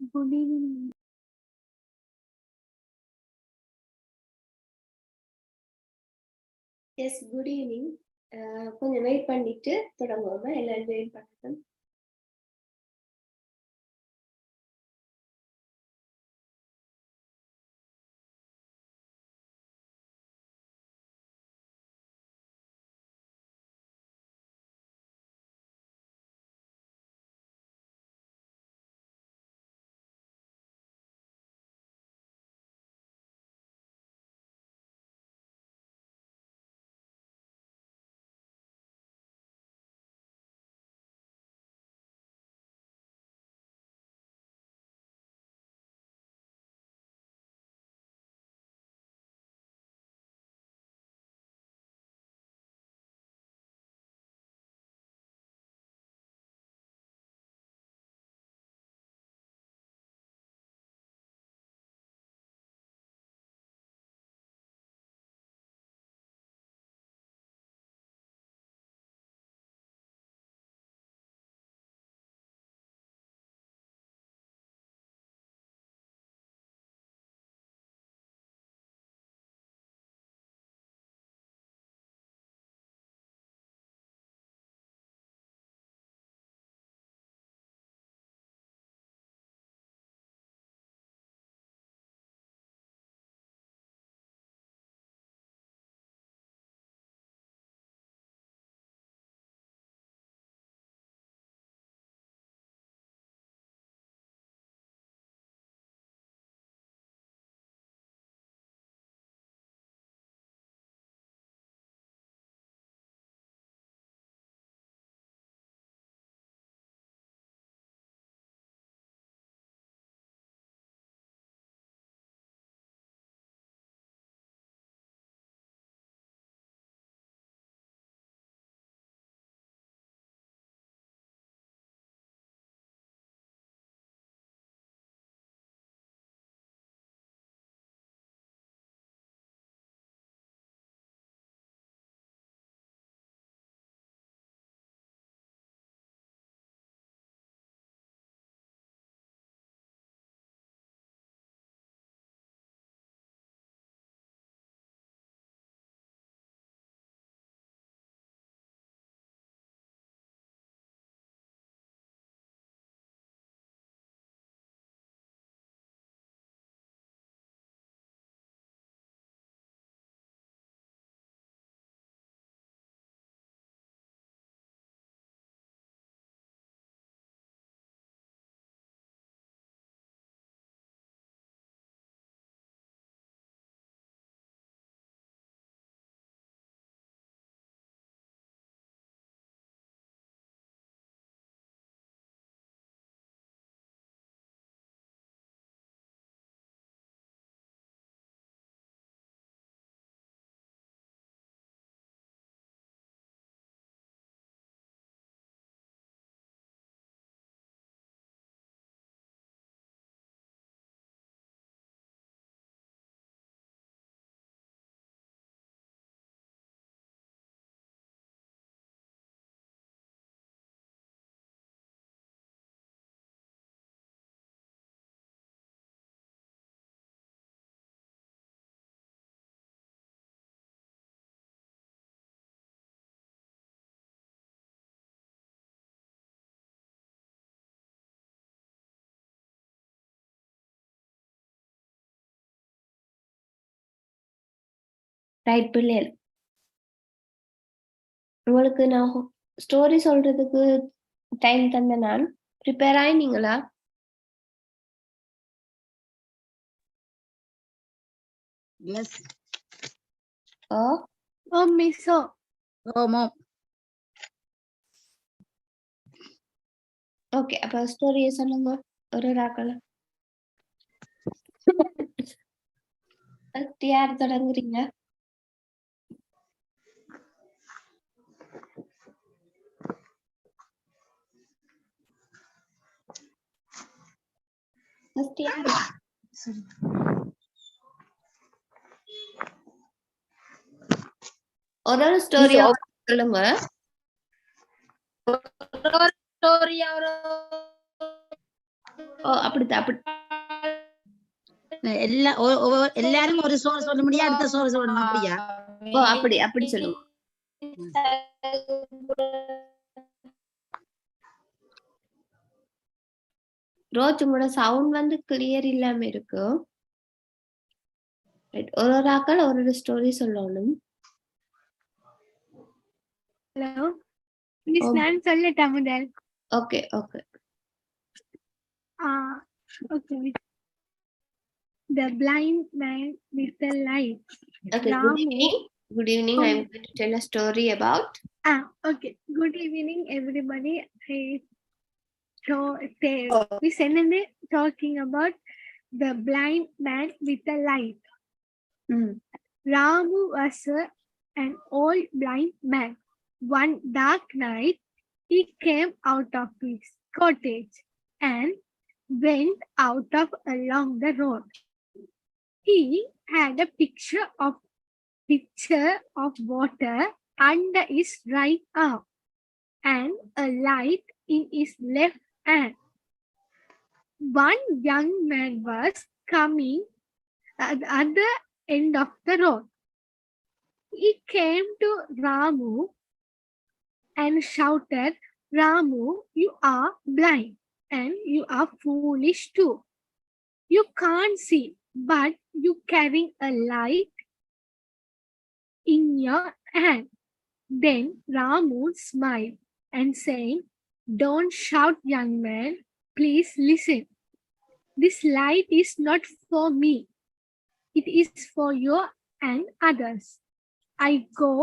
Good evening. Yes, good evening. கொஞ்சம் wait பண்ணிட்டு தொடங்குவோமா? எல்லாரும் வெயிட் பண்ணட்டும். ரைட் பிள்ளைகள், உங்களுக்கு நான் ஸ்டோரி சொல்றதுக்கு டைம் தந்த நான் ப்ரிப்பேர் ஆயினீங்களா? எஸ். Oh, Miss. ஓமோ. ஓகே, அப்ப ஸ்டோரியை சொல்லுங்க ஒரு ராக்கள. யார் தொடங்குறீங்க? ஒரு ஸ்டோரி சொல்லுங்க. ஓ அப்படித்தான் அப்படி எல்லாரும் ஒரு ஸ்டோரி சொல்ல முடியாது, அடுத்த ஸ்டோரி சொல்லணும் அப்படியா? ஓ அப்படி சொல்லுவோம். ரோஜ் உங்களோட சவுண்ட் வந்து கிளியர் இல்லாம இருக்கு. ஒரு ஆக்கள் ஒரு ஸ்டோரி சொல்லணும். ஹலோ மிஸ், நான் சொல்லட்டா முதல்? Okay okay okay. The blind man with the light. Okay, good evening. Good evening. I am going to tell a story about. Okay. Good evening, everybody. We send talking about the blind man with the light. Ramu was an old blind man. One dark night, he came out of his cottage and went out along the road. He had a pitcher of water under his right arm and a light in his left hand. One young man was coming at the other end of the road. He came to Ramu and shouted, "Ramu, you are blind and you are foolish too. You can't see, but you carry a light in your hand." Then Ramu smiled and said, "Don't shout, young man. Please listen. This light is not for me. It is for you and others. I go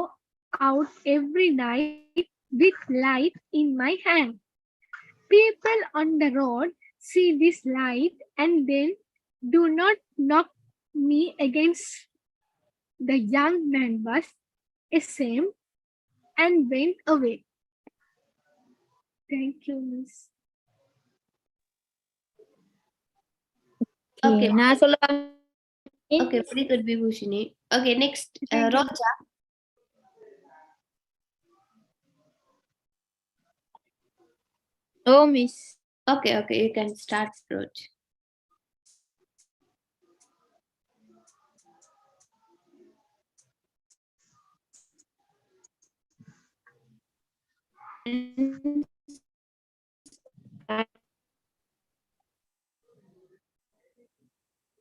out every night with light in my hand. People on the road see this light and then do not knock me against." The young man was ashamed and went away. Thank you, Miss. Okay. நான் சொல்ல. Okay, very good, Vibhushini. Okay, next, Roja. Oh, Miss. Okay, you can start, Roj.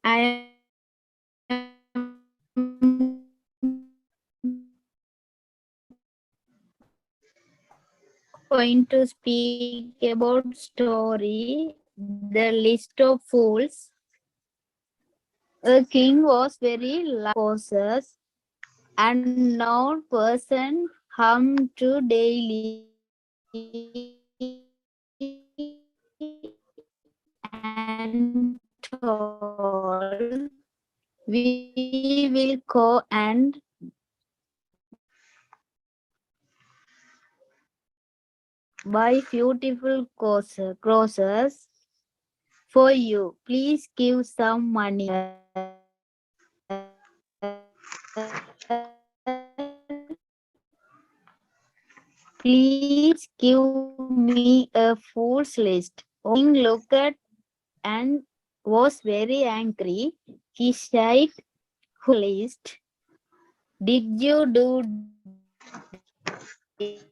I am going to speak about story, The List of Fools. A king was very horses, and no person harmed to daily and told, "We will go and buy beautiful crosses for you. Please give some money." "Please give me a fool's list." King looked at and was very angry. He said, "Who list? Did you do it?"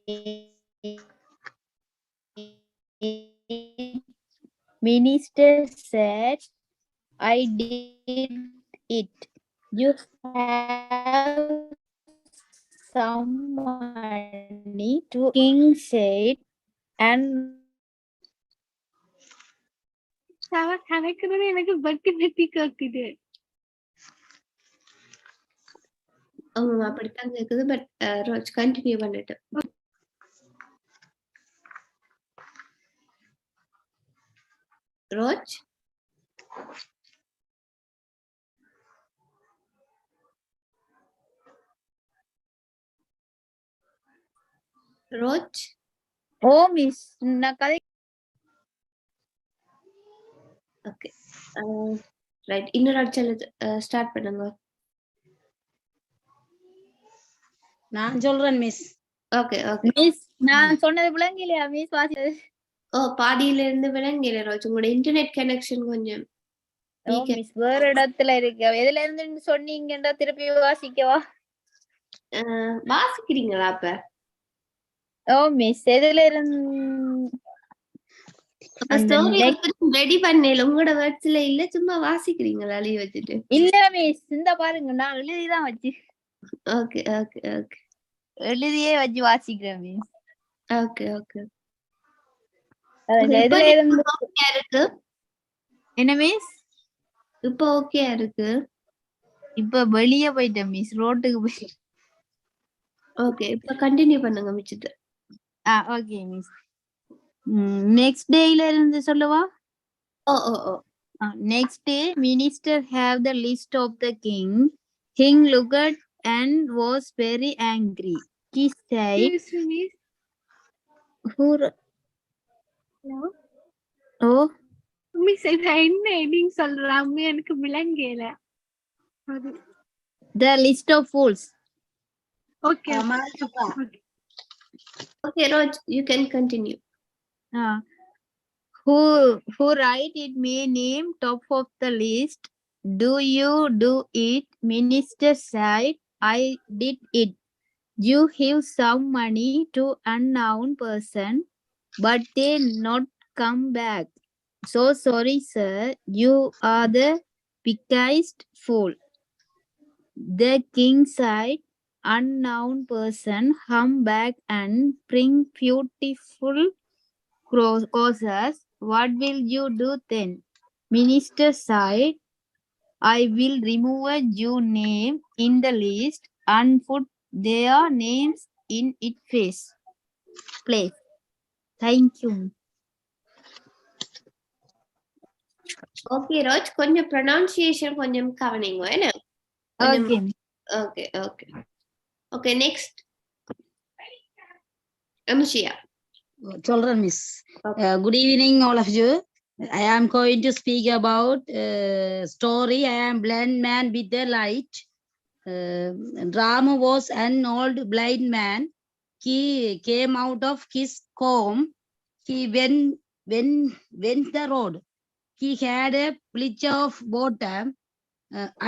Minister said, "I did it. You have some money to." King said, and கணக்குறது எனக்கு பட்டி பட்டி கேக்குது. அப்படித்தான் கேக்குது. But ரோஜ் continue பண்ணிட்டு. ரோஜ், ரோஜ். ஓ miss, நான் கதை. Okay, right. இன்னொரு அடிச்சல் ஸ்டார்ட் பண்ணுங்க. நான் சொல்றேன் மிஸ். ஓகே ஓகே மிஸ், நான் சொன்னது விளங்கலையா மிஸ்? வாசிச்சது ஓ பாதியில இருந்து விளங்கல ரோஜ். உங்களோட இன்டர்நெட் கனெக்ஷன் கொஞ்சம் ஓ weak. மிஸ் வேற இடத்துல இருக்க. எதுல இருந்து சொன்னீங்கன்றா திருப்பி வாசிக்கவா? வாசிக்கிறீங்களா அப்ப? ஓ மிஸ் எதுல இருந்து அப்ப ஸ்டோரி ரெடி பண்ணல உங்களோட வேர்ட்ஸ்ல இல்ல, சும்மா வாசிக்கிறீங்களா எழுதி வச்சுட்டு? இல்ல மிஸ், இந்த பாருங்க நான் எழுதிதான் வச்சு ஓகே ஓகே ஓகே எழுதியே வச்சு வாசிக்கிறேன் மிஸ். Okay okay. எதுல இருந்து இருக்கு என்ன மிஸ்? இப்ப ஓகே இருக்கு. இப்ப வெளியே போயிட்டேன் மிஸ், ரோட்டுக்கு போய். ஓகே இப்ப கண்டினியூ பண்ணுங்க மிச்சத்தை. Okay miss. நெக்ஸ்ட் டேல இருந்து சொல்லவா? ஓ ஓ ஓ. Next day, minister have the list of the king. King looked and was very angry. He said, Excuse me, "Who? hello. Oh, Miss, இது என்ன எடிங் சொல்றாங்க எனக்கு விளங்கல. அது the list of fools." Okay okay Roj, you can continue. Uh, who write it may name top of the list. Do you do it? Minister said, "I did it." You give some money to unknown person, but they not come back. So sorry, sir. You are the biggest fool. The king said, "Unknown person, come back and bring beautiful causes. What will you do then?" Minister said, "I will remove your name in the list and put their names in its place. Thank you." Okay Roj, கொஞ்சம் pronunciation கொஞ்சம் கவனிங்க என்ன? Okay. Okay okay okay. Next Anushiya. Children, miss. Good evening, all of you. I am going to speak about story. I am blind man with the light. Rama was an old blind man. He came out of his home. He went the road. He had a pitcher of water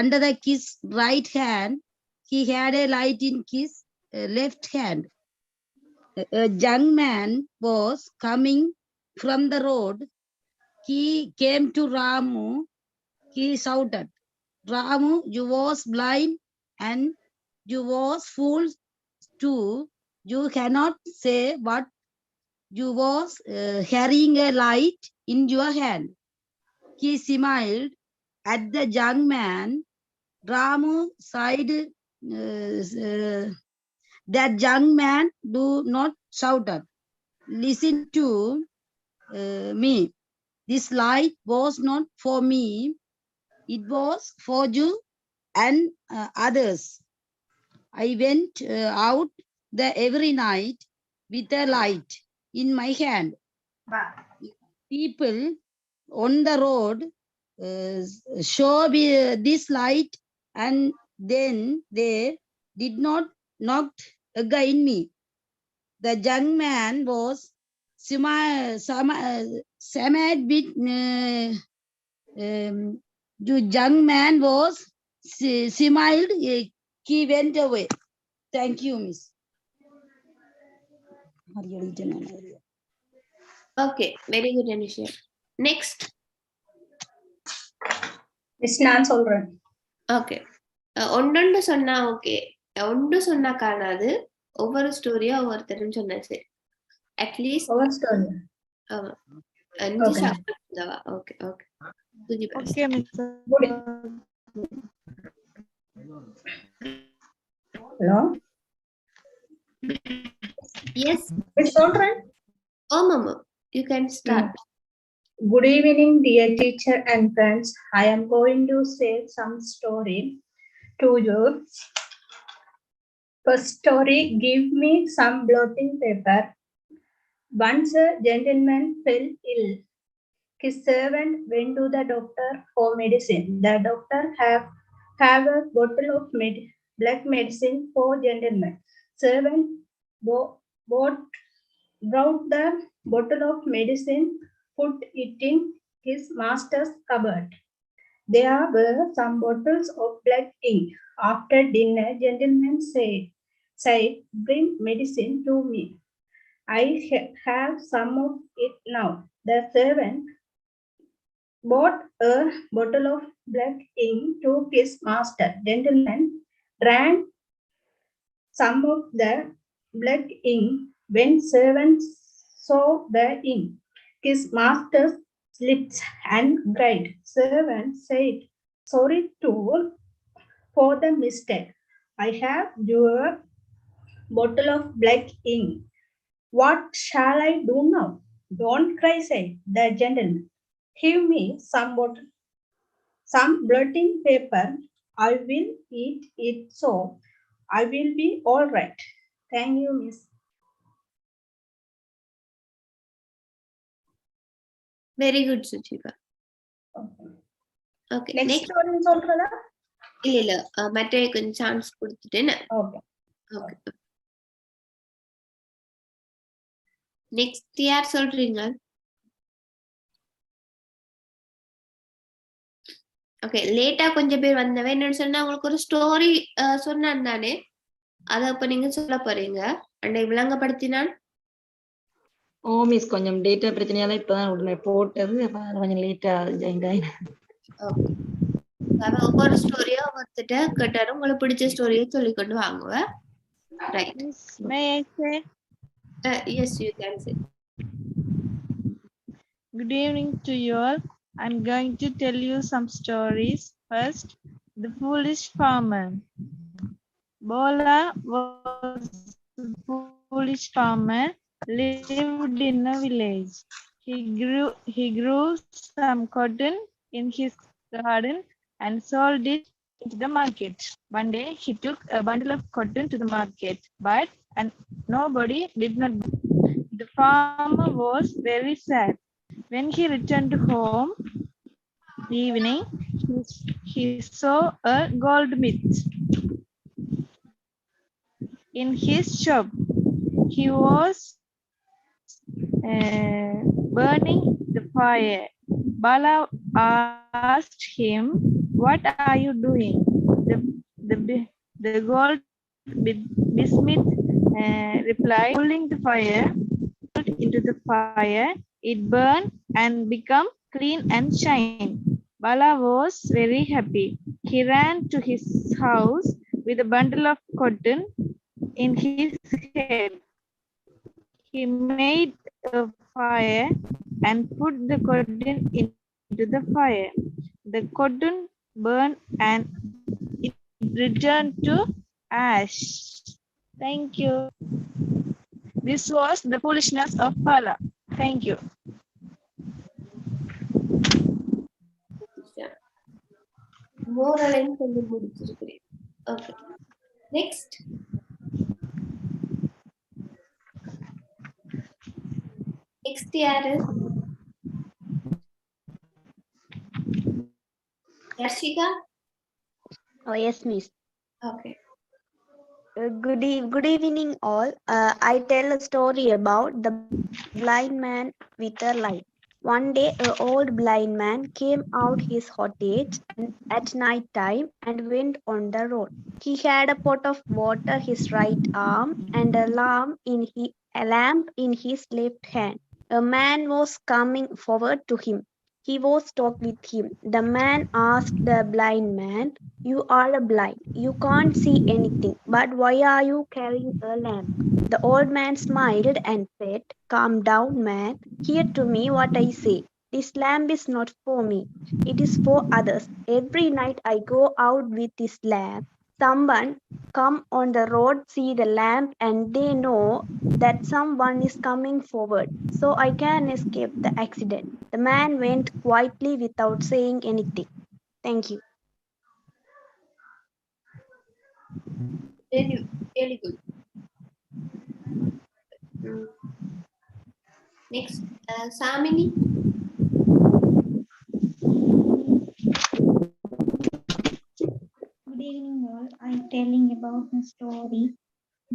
under his right hand. He had a light in his left hand. A young man was coming from the road. He came to Ramu. He shouted, "Ramu, you was blind and you was fool too. You cannot say what you was carrying a light in your hand." He smiled at the young man. Ramu sighed. That young man, do not shout at. Listen to me. This light was not for me. It was for you and others. I went out there every night with a light in my hand. People on the road show me this light, and then they did not knock again me. The young man was smiled with the young man was smiled. He went away. Thank you, miss. Okay very good Anushiya. Next miss நான் சொல்றேன். Okay. ஒன்னொன்று சொன்னா okay, ஒன்று சொன்னா காணாது. ஒவ்வொரு ஸ்டோரியா ஒவ்வொருத்தரும் சொன்னா சரி. அட்லீஸ்ட் ஒவ்வொரு ஸ்டோரி. ஆமா 5 சாப்பிட்டவா. Okay okay. புஜி பாஸ். Okay, miss. Hello yes miss சொல்றேன். ஆமாமா, you can start. Good evening, dear teacher and friends. I am going to say some story to you. First story, give me some blotting paper. Once a gentleman fell ill. His servant went to the doctor for medicine. The doctor have a bottle of black medicine for gentleman. Servant bought brought the bottle of medicine, put it in his master's cupboard. There were some bottles of black ink. After dinner, gentleman said, bring medicine to me. I have some of it now. The servant bought a bottle of black ink to his master. Gentleman drank some of the black ink. When servant saw the ink, his master slipped and cried. Servant said, sorry to for the mistake. I have your bottle of black ink. What shall I do now? Don't cry, said the gentleman. Give me some blotting paper. I will eat it so I will be all right. Thank you, Miss. Very good, Suchiva. Okay. Okay. Next Next. story சொல்றதா? இல்ல மற்ற கொஞ்சம் chance கொடுத்துட்டேன். Okay. Okay. Next யார் சொல்றீங்க? Okay, லேட்டா கொஞ்சம் பேர் வந்தவன் என்னன்னு சொன்னா உங்களுக்கு ஒரு ஸ்டோரி சொன்னான் தானே, அத இப்ப நீங்க சொல்ல போறீங்க. அண்டை விளங்கப்படுத்தினான். ஓ மிஸ், கொஞ்சம் டேட்டா பிரச்சனையால இப்பதான் உடனே போட்டது, அப்ப கொஞ்சம் லேட்டா ஜாயின் ஆயிடுச்சு. ஓகே, அவன் ஒவ்வொரு ஸ்டோரியா ஒருத்திட்ட கேட்டாரு, உங்களுக்கு பிடிச்ச ஸ்டோரியை சொல்லிக்கொண்டு வாங்குவ. Right. May I say? Yes, you can say. Good evening to you all. I'm going to tell you some stories. First, The Foolish Farmer. Bola was a foolish farmer, lived in a village. He grew some cotton in his garden and sold it into the market. One day he took a bundle of cotton to the market, but nobody did not buy. The farmer was very sad. When he returned home evening, he saw a goldsmith in his shop. He was burning the fire. Bala asked him, "What are you doing?" The goldsmith replied, "Pulling the fire into the fire. It burned and became clean and shine." Bala was very happy. He ran to his house with a bundle of cotton in his head. He made a fire and put the cotton into the fire. The cotton burned and it returned to ash. Thank you. This was the foolishness of Bala. Thank you. மோரலையும் சொல்லி முடிச்சிருக்கிறேன். Okay, next. Next யாரு? Rashika? Oh, yes, Miss. Okay. Good evening, all. I tell a story about the blind man with a light. One day, an old blind man came out his cottage at night time and went on the road. He had a pot of water his right arm and a lamp in his left hand. A man was coming forward to him. He was talking with him. The man asked the blind man, "You are blind. You can't see anything. But why are you carrying a lamp?" The old man smiled and said, "Calm down, man. Hear to me what I say. This lamp is not for me. It is for others. Every night I go out with this lamp. Someone come on the road, see the lamp, and they know that someone is coming forward, so I can escape the accident." The man went quietly without saying anything. Thank you. Really good. Next, Samini. Good evening, all. I'm telling about a story,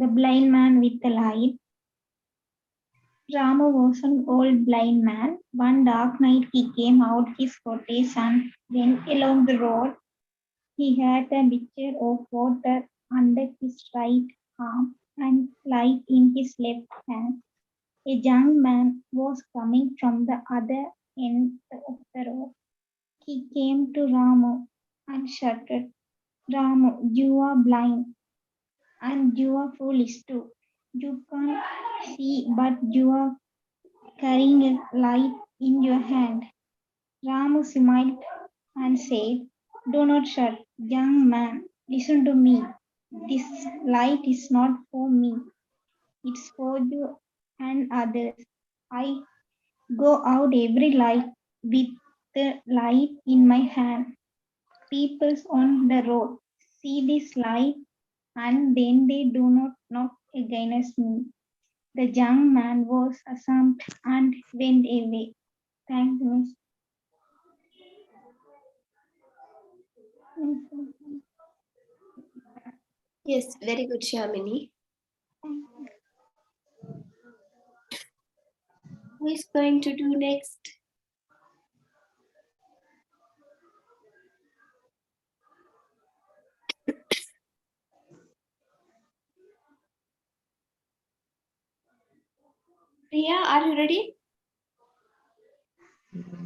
The Blind Man with the Light. Rama was an old blind man. One dark night he came out his cottage and went along the road. He had a pitcher of water under his right arm and light in his left hand. A young man was coming from the other end of the road. He came to Ramu and shouted, Ramu, you are blind and you are foolish too. You can't see, but you are carrying a light in your hand. Ramu smiled and said, do not shout, young man, listen to me. This light is not for me, it's for you and others. I go out every night with the light in my hand. People on the road see this light and then they do not knock against me. The young man was ashamed and went away. Thank you, Miss. Yes, very good, Shamini. Who is going to do next? Priya, are you ready?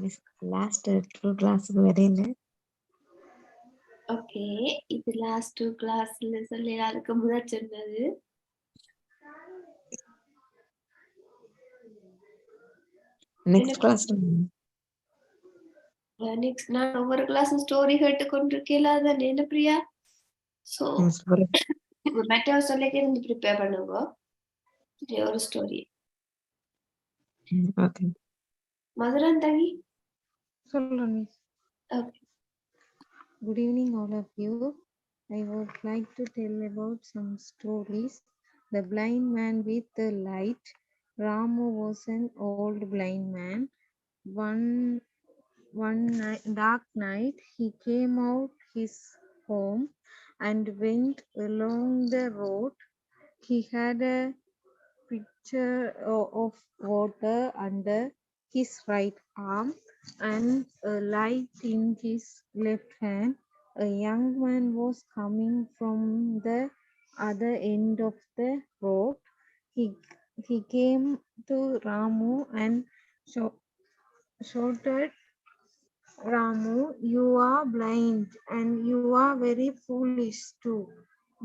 Miss last two classes வரையில okay, இது last two கிளாஸ்ல சொல்லி அதுக்கு முதல் சொன்னது. Next class next நான் ஒவ்வொரு class story கேட்டு கொண்டிருக்கேன் அதான் என்ன பிரியா. ஸோ மெட்டர் சொல்லிக்க இருந்து ப்ரிப்பேர் பண்ணுங்க ஒரு ஸ்டோரி. ஓகே மதுரன் தங்கி சொல்றேன் miss. Okay. Good evening, all of you. I would like to tell about some stories. The blind man with the light. Ramu was an old blind man. Dark night, he came out his home and went along the road. He had a pitcher of water under his right arm and a light in his left hand. A young man was coming from the other end of the road. He came to Ramu and shouted, Ramu, you are blind and you are very foolish too.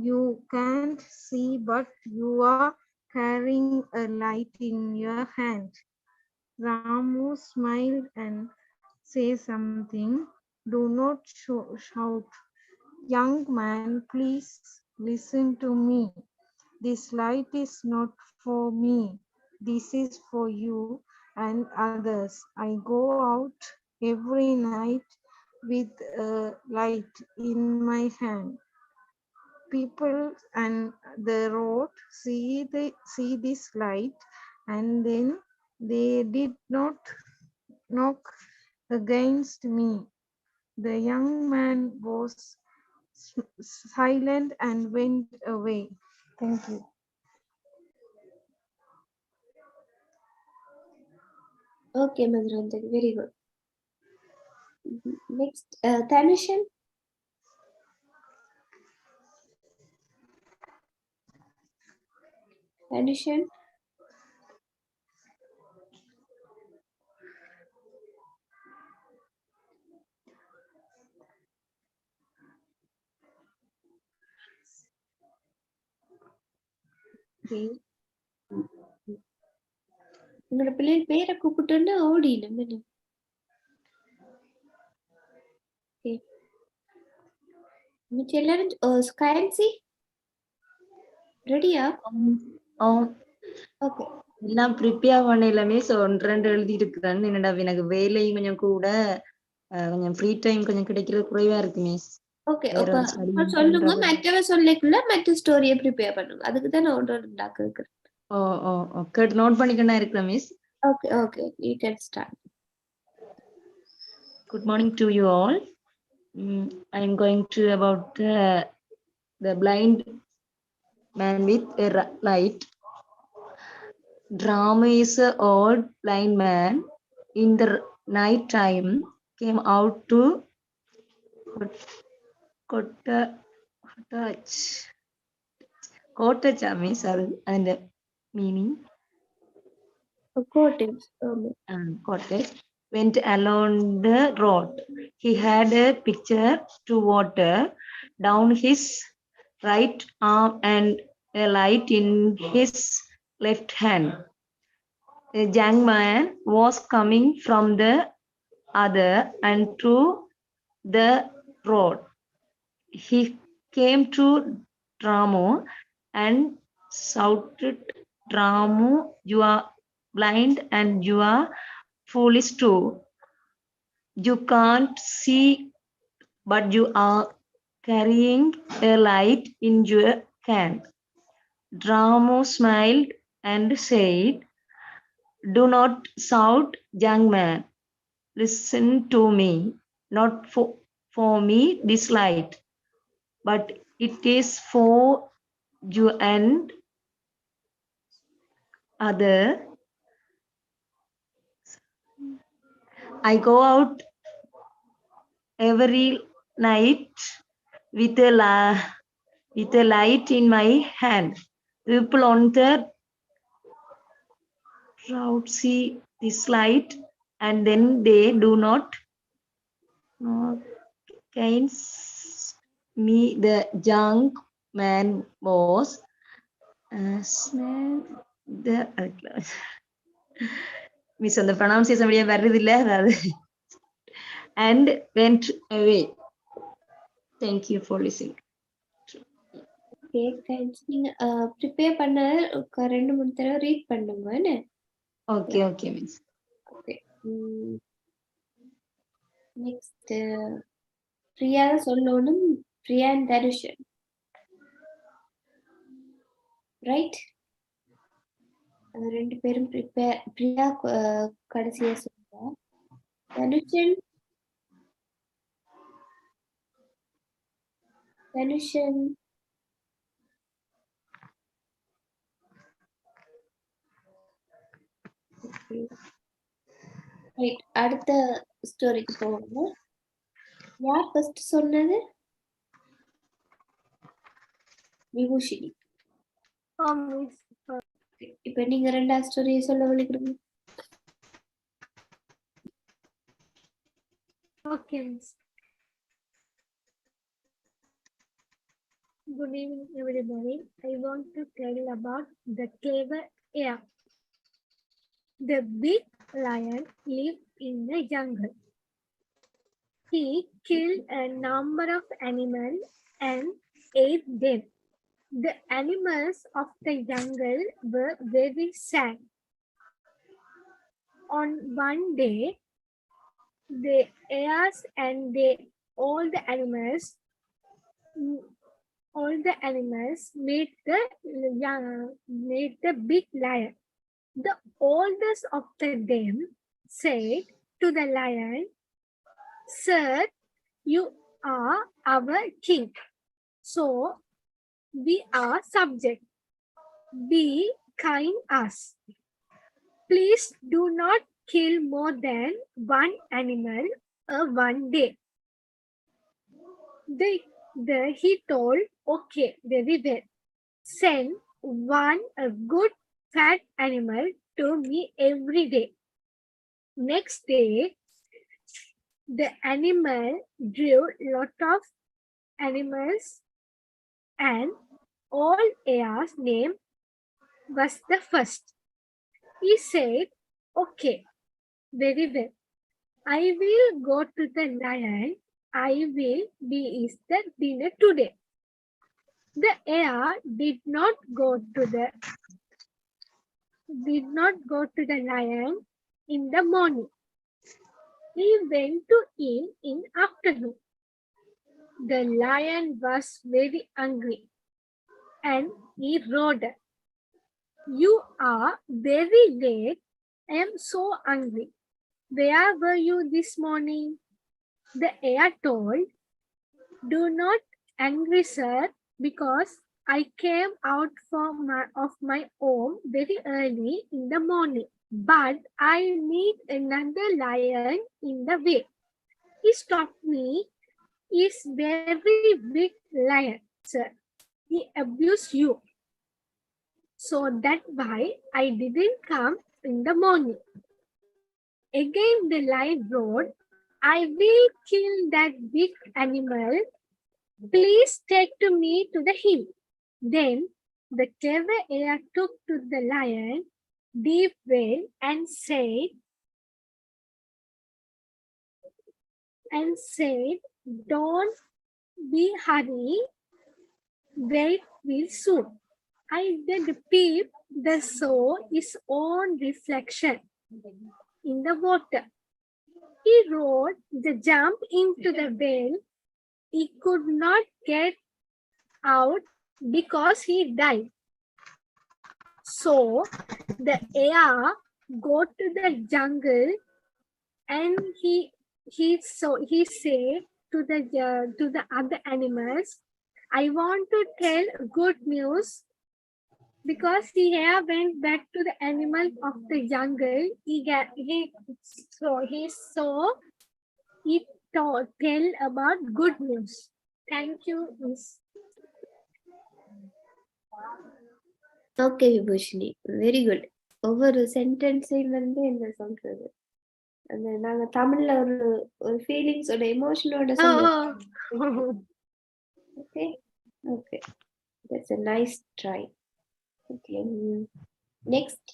You can't see, but you are carrying a light in your hand. Ramu smiled and said something. Do not shout. Young man, please listen to me. This light is not for me. This is for you and others. I go out every night with a light in my hand. People and the road see this light and then they did not knock against me. The young man was silent and went away. Thank you. Okay, Madhuran, very good. Next, Tanishan. Tanishan. உங்களோட பிள்ளைகள் பேரை கூப்பிட்டோன்னா ஓடி நம்ம. மிச்சம் எல்லாரும் ஸ்கைன்சி ரெடியா? Okay, எல்லாம் prepare பண்ணல மிஸ். 1-2 எழுதி இருக்கிறேன். என்னடா எனக்கு வேலையும் கொஞ்சம் கூட, கொஞ்சம் ஃப்ரீ டைம் கொஞ்சம் கிடைக்கிறது குறைவா இருக்கு மிஸ். ஓகே. அப்ப சொல்லுங்க, மற்றவ சொல்லிக்குள்ள மற்ற ஸ்டோரியை ப்ரிப்பேர் பண்ணுங்க. அதுக்கு தான் நான் ஒன்று உண்டாக்க இருக்கிறேன். ஓகே, நோட் பண்ணிக்கணும் இருக்கிறேன் miss. Okay okay, you can start. Good morning to you all. I am going to about the blind man with a light. Drama is an old blind man in the night time came out to cottage. Cottage means and the meaning A cottage. cottage went along the road. He had a pitcher to water down his right arm and a light in his left hand. A young man was coming from the other and to the road. He came to Ramu and shouted, Ramu, you are blind and you are foolish too. You can't see, but you are carrying a light in your hand. Ramu smiled and said, do not shout, young man. Listen to me, not for me this light, but it is for you and other. I go out every night with a light in my hand. People on the road see this light and then they do not against me. The young man was the miss on the pronunciation and went away. Thank you for listening. Okay, thanks. நீங்க prepare பண்ண ரெண்டு மூணு தடவை read பண்ணுங்க என்ன? Okay, miss. Okay. Next, Priya சொல்லணும். Priya and தனுஷன். Right? ரெண்டு பேரும் prepare. பிரியா கடைசியா சொல்லுங்க. தனுஷன். Right. அடுத்த ஸ்டோரிக்கு போவோம். யார் ஃபர்ஸ்ட் சொன்னது? விபூஷினி. இப்ப நீங்க ரெண்டாவது ஸ்டோரியை சொல்ல விளைக்கிறீங்க. Okay, miss. Good evening, everybody. I want to tell about the clever hare. The big lion lived in the jungle. He killed a number of animals and ate them. The animals of the jungle were very sad. On one day, the hares and all the animals made the big lion. The oldest of them said to the lion, "Sir, you are our king, so we are subject. Be kind us. Please do not kill more than one animal one day." He told, "Okay, very well. Send one good fat animal to me every day." Next day, the animal drew lot of animals and all hare's name was the first. He said, "Okay, very well. I will go to the lion. I will be his dinner today." The hare did not go to the lion in the morning. He went to him in afternoon. The lion was very hungry and he roared, "You are very late. I am so hungry. Where were you this morning?" The hare told, "Do not angry, sir, because I came out of my home very early in the morning, but I meet another lion in the way. He stopped me. He's very big lion, sir. He abused you. So that's why I didn't come in the morning. Again, the lion roared, I will kill that big animal. Please take to me to the hill. Then the clever hare took to the lion deep well and said, don't be hurry, wait will soon. I did peep the saw his own reflection in the water. He rode the jump into the well. He could not get out because he died. So the hare go to the jungle and he said to the other animals, I want to tell good news because he hare went back to the animal of the jungle. He tell about good news. Thank you, Miss. Okay Vibushini, very good. ஒவ்வொரு சென்டென்ஸையும் வந்து என்ன சொல்றது, அந்த நாங்க தமிழ்ல ஒரு ஒரு ஃபீலிங்ஸோட எமோஷனோட சொல்லுவோம். Okay okay, that's a nice try. Okay, next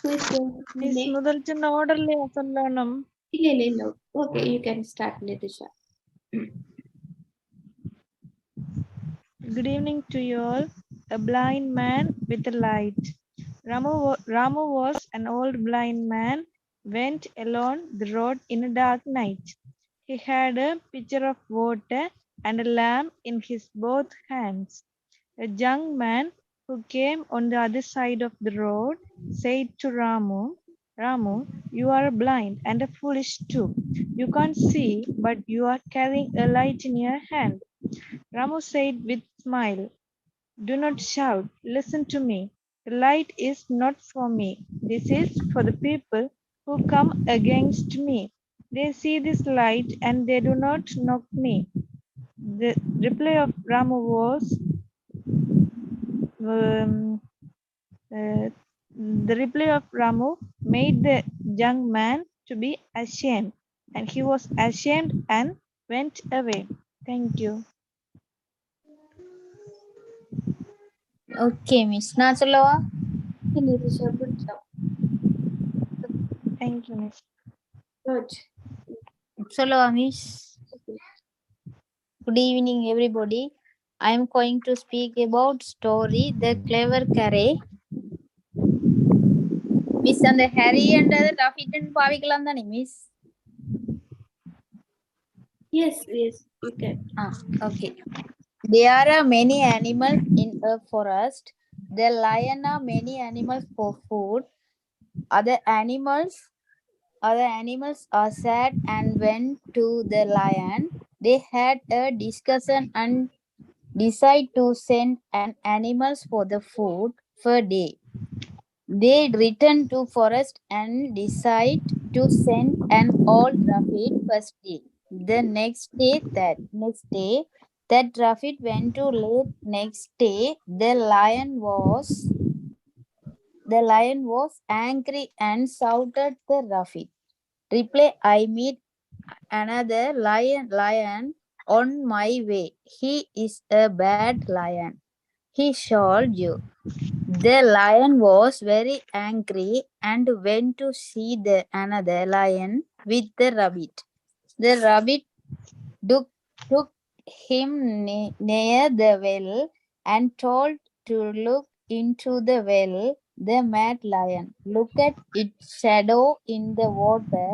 who is going to Miss next? முதல் சின்ன ஆர்டர்ல சொல்லணும். இல்ல okay, you can start, Nitisha. Good evening to you all. A blind man with a light. Ramu was an old blind man, went along the road in a dark night. He had a pitcher of water and a lamp in his both hands. A young man who came on the other side of the road said to Ramu, Ramu, you are blind and foolish too. You can't see, but you are carrying a light in your hand. Ramu said with smile, do not shout, listen to me. The light is not for me. This is for the people who come against me. They see this light and they do not knock me. The reply of Ramu was, the reply of Ramu made the young man to be ashamed, and he was ashamed and went away. Thank you. Okay, Miss. நான் சொல்லவா? Nitisha, good job. Thank you, Miss. Good. சொல்லவா, Miss? Good evening, everybody. I am going to speak about story The Clever Carrot. Miss, and the Harry and the Raffit and பாவிக்கலாம் தானே, Miss? Yes, you can. Okay. There are many animals in a forest. The lion are many animals for food. Other animals are sad and went to the lion. They had a discussion and decide to send an animals for the food for day. They return to forest and decide to send an old rabbit first day. The next day, that rabbit went to late. Next day, the lion was angry and shouted the rabbit. Reply, I meet another lion on my way. He is a bad lion. He showed you. The lion was very angry and went to see the another lion with the rabbit. The rabbit took him near the well and told to look into the well. The mad lion looked at its shadow in the water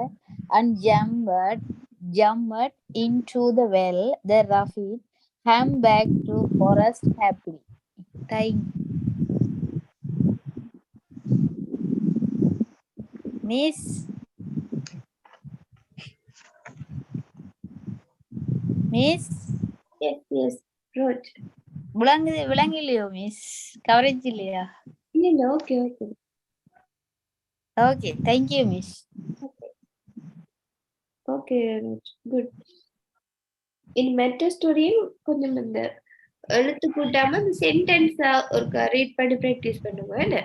and jumped into the well. The rabbit came back to forest happily. Thank Miss. Miss, Yes, yes. Right. விளங்கலையோ miss? Coverage இல்லையா? இல்ல, okay, okay. Okay, thank you miss. Okay, Raj. Good. In mentor story, கொஞ்சம் இந்த எழுத்து கூட்டாம இந்த sentence ஒரு read பண்ணி practice பண்ணுங்க என்ன?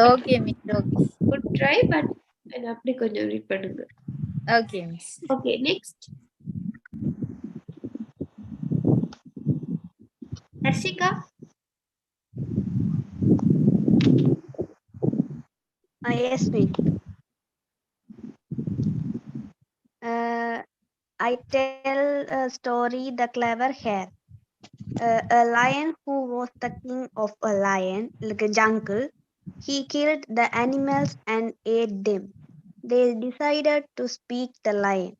Okay miss, okay. Good try, but அப்படி கொஞ்சம் ரீட் பண்ணுங்க. Okay miss. Okay, next. Harshika. Yes, me. I tell a story, The Clever Hare. A lion who was the king of a lion, like a jungle. He killed the animals and ate them. They decided to speak the lion.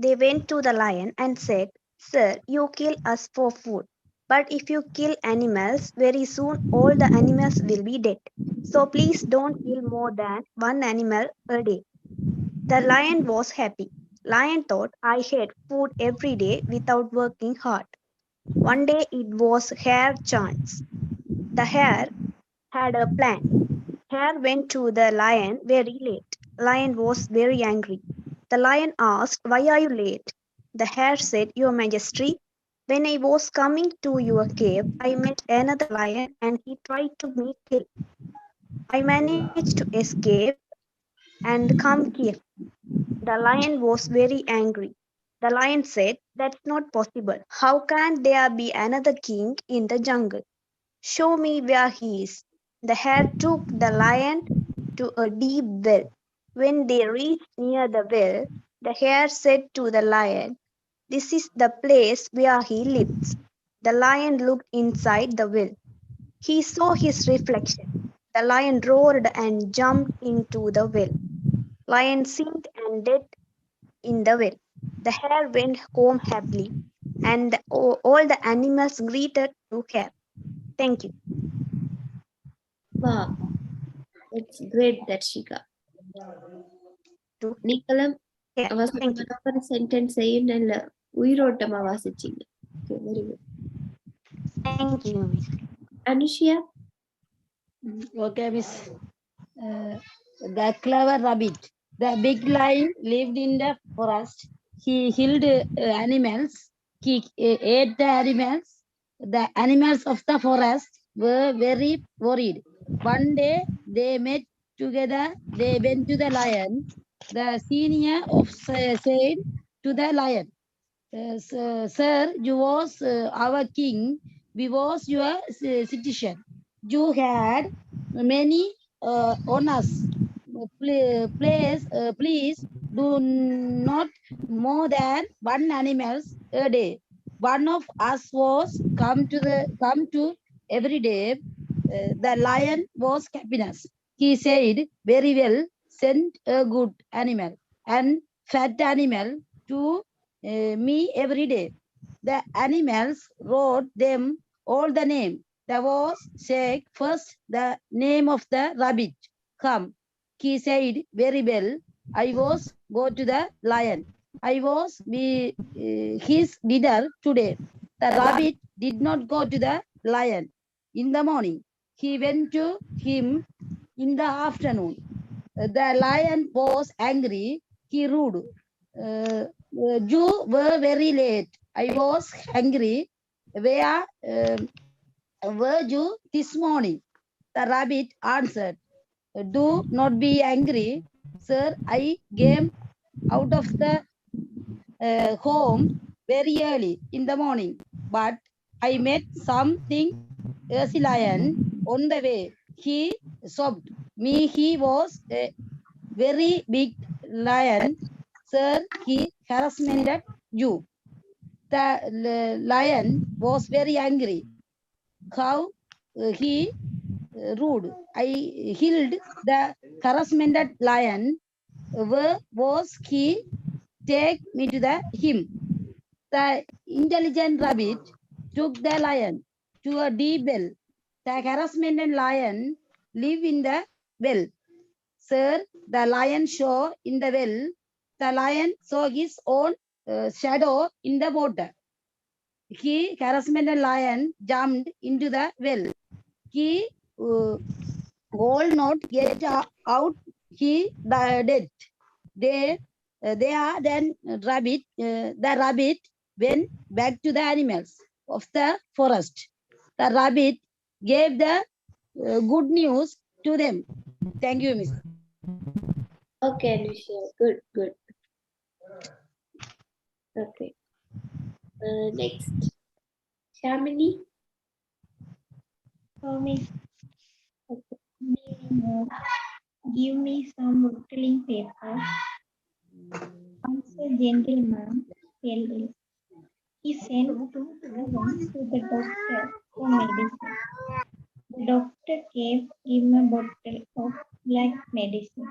They went to the lion and said, "Sir, you kill us for food. But if you kill animals, very soon all the animals will be dead. So please don't kill more than one animal a day." The lion was happy. Lion thought, "I had food every day without working hard." One day it was hare chance. The hare had a plan. Hare went to the lion very late. Lion was very angry. The lion asked, "Why are you late?" The hare said, "Your Majesty, when I was coming to your cave, I met another lion and he tried to me kill. I managed to escape and come here." The lion was very angry. The lion said, "That's not possible. How can there be another king in the jungle? Show me where he is." The hare took the lion to a deep well. When they reached near the well, the hare said to the lion, "This is the place where he lives." The lion looked inside the well. He saw his reflection. The lion roared and jumped into the well. Lion sank and dead in the well. The hare went home happily, and all the animals greeted to hare. Thank you. Wow, it's great, Darshika. நீங்களும் Yeah, thank you. அவசரமான சென்டென்ஸையும் நல்ல உயிரோட்டமா வாசிச்சீங்க. Okay, very good. Thank you, Miss. Anushya. Okay, Miss. The clever rabbit. The big lion lived in the forest. He killed animals. He ate the animals. The animals of the forest were very worried. One day they met together. They went to the lion. The senior of said to the lion, "Sir, you was our king. We was your citizen. You had many honors. Please do not more than one animals a day. One of us was come to every day." The lion was happiness. He said, "Very well, send a good animal and fat animal to me every day." The animals wrote them all the name. There was said first the name of the rabbit. "Come." He said, "Very well, I was go to the lion. I was be his dinner today." The rabbit did not go to the lion in the morning. He went to him in the afternoon. The lion was angry. He rude. You were very late. I was hungry. Where were you this morning?" The rabbit answered, "Do not be angry, sir. I came out of the home very early in the morning, but I met something as a lion on the way. He sobbed me. He was a very big lion, sir. He harassed you." The lion was very angry. How he rude. I killed the harassed lion. Where was he? Take me to him. The intelligent rabbit took the lion to a deep well. The harassed lion lived in the well. "Sir," the lion saw in the well. The lion saw his own shadow in the water. he harassment lion jumped into the well. He all not get out. He dead. They are then rabbit. The rabbit went back to the animals of the forest. The rabbit gave the good news to them. Thank you, Miss. Okay, Anisha. Good, good. Okay. Next. Shamini. So, Miss, give me some bottling paper. Once a gentleman fell ill. He sent to the doctor for medicine. The doctor gave him a bottle of black medicine.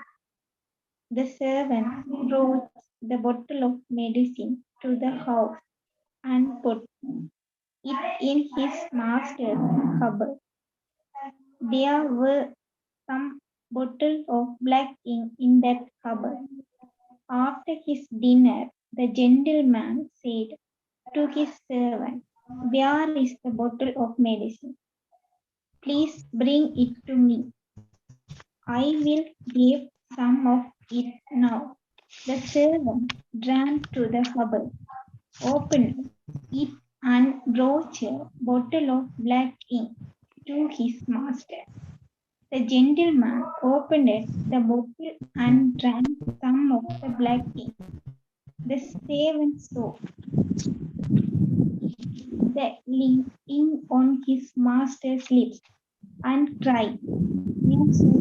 The servant brought the bottle of medicine to the house and put it in his master's cupboard. There were some bottles of black ink in that cupboard. After his dinner, the gentleman said to his servant, "Where is the bottle of medicine? Please bring it to me. I will give some of it now." The servant ran to the cupboard, opened it, and brought a bottle of black ink to his master. The gentleman opened the bottle and drank some of the black ink. The servant saw the ink on his master's lips and cried, "You sir,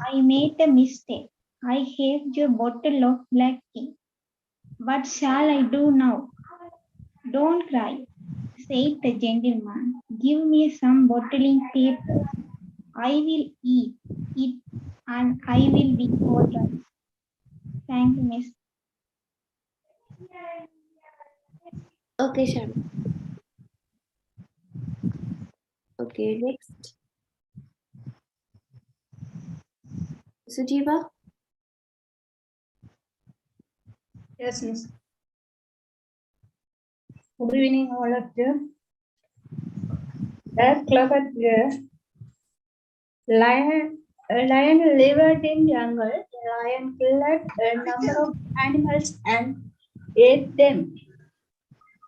I made a mistake. I gave you a bottle of black ink. What shall I do now?" "Don't cry," said the gentleman. "Give me some bottling paper. I will eat it and I will be all right." Thank you, Miss. Okay, Shamini. Okay, next. Sujiva. Yes, Miss. Good evening, all of you. A clever girl. A lion lived in jungle. The lion killed a number of animals and ate them.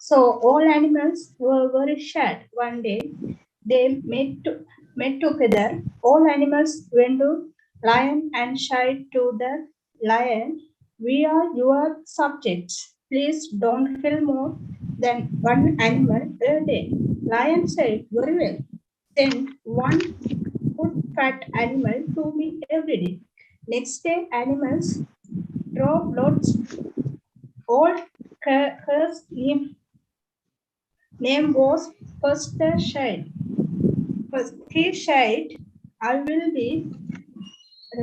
So all animals were very sad. One day, they met together. All animals went to lion and said to the lion, "We are your subjects. Please don't kill more than one animal a day." Lion said, "Very well. Send one good fat animal to me every day." Next day, animals drove lots. All cursed him. Name was first child. First he said, "I will be